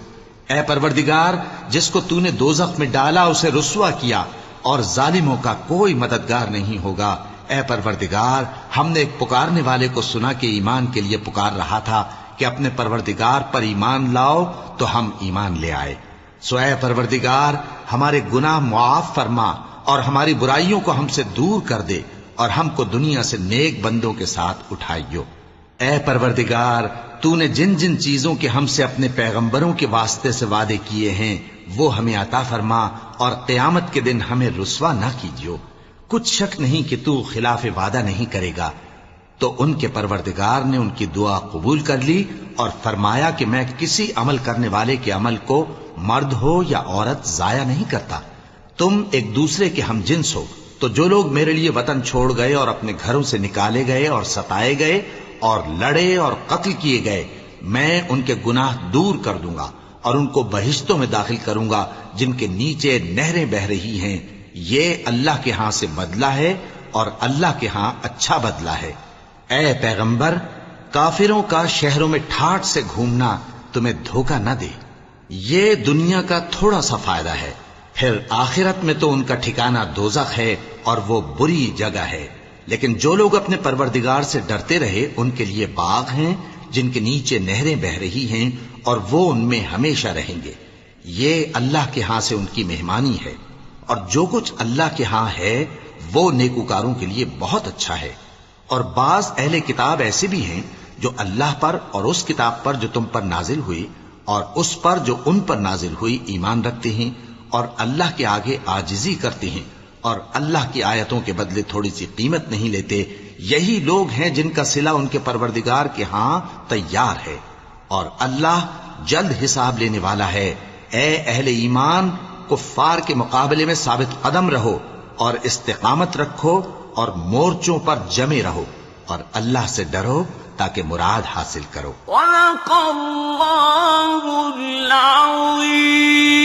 اے پروردگار، جس کو تو نے دوزخ میں ڈالا اسے رسوا کیا، اور ظالموں کا کوئی مددگار نہیں ہوگا۔ اے پروردگار، ہم نے ایک پکارنے والے کو سنا کہ ایمان کے لیے پکار رہا تھا کہ اپنے پروردگار پر ایمان لاؤ، تو ہم ایمان لے آئے۔ سو اے پروردگار، ہمارے گناہ معاف فرما اور ہماری برائیوں کو ہم سے دور کر دے، اور ہم کو دنیا سے نیک بندوں کے ساتھ اٹھائیو۔ اے پروردگار، تو نے جن جن چیزوں کے ہم سے اپنے پیغمبروں کے واسطے سے وعدے کیے ہیں وہ ہمیں عطا فرما، اور قیامت کے دن ہمیں رسوا نہ کیجیو۔ کچھ شک نہیں کہ تو خلاف وعدہ نہیں کرے گا۔ تو ان کے پروردگار نے ان کی دعا قبول کر لی اور فرمایا کہ میں کسی عمل کرنے والے کے عمل کو مرد ہو یا عورت ضائع نہیں کرتا۔ تم ایک دوسرے کے ہم جنس ہو، تو جو لوگ میرے لیے وطن چھوڑ گئے اور اپنے گھروں سے نکالے گئے اور ستائے گئے اور لڑے اور قتل کیے گئے، میں ان کے گناہ دور کر دوں گا اور ان کو بہشتوں میں داخل کروں گا جن کے نیچے نہریں بہ رہی ہیں۔ یہ اللہ کے ہاں سے بدلہ ہے اور اللہ کے ہاں اچھا بدلہ ہے۔ اے پیغمبر، کافروں کا شہروں میں ٹھاٹھ سے گھومنا تمہیں دھوکہ نہ دے، یہ دنیا کا تھوڑا سا فائدہ ہے، پھر آخرت میں تو ان کا ٹھکانہ دوزخ ہے اور وہ بری جگہ ہے۔ لیکن جو لوگ اپنے پروردگار سے ڈرتے رہے ان کے لیے باغ ہیں جن کے نیچے نہریں بہ رہی ہیں، اور وہ ان میں ہمیشہ رہیں گے۔ یہ اللہ کے ہاں سے ان کی مہمانی ہے، اور جو کچھ اللہ کے ہاں ہے وہ نیکوکاروں کے لیے بہت اچھا ہے۔ اور بعض اہل کتاب ایسے بھی ہیں جو اللہ پر اور اس کتاب پر جو تم پر نازل ہوئی اور اس پر جو ان پر نازل ہوئی ایمان رکھتے ہیں، اور اللہ کے آگے عاجزی کرتے ہیں، اور اللہ کی آیتوں کے بدلے تھوڑی سی قیمت نہیں لیتے۔ یہی لوگ ہیں جن کا صلہ ان کے پروردگار کے ہاں تیار ہے، اور اللہ جلد حساب لینے والا ہے۔ اے اہل ایمان، کفار کے مقابلے میں ثابت قدم رہو اور استقامت رکھو اور مورچوں پر جمے رہو، اور اللہ سے ڈرو تاکہ مراد حاصل کرو۔ صدق اللہ العظیم۔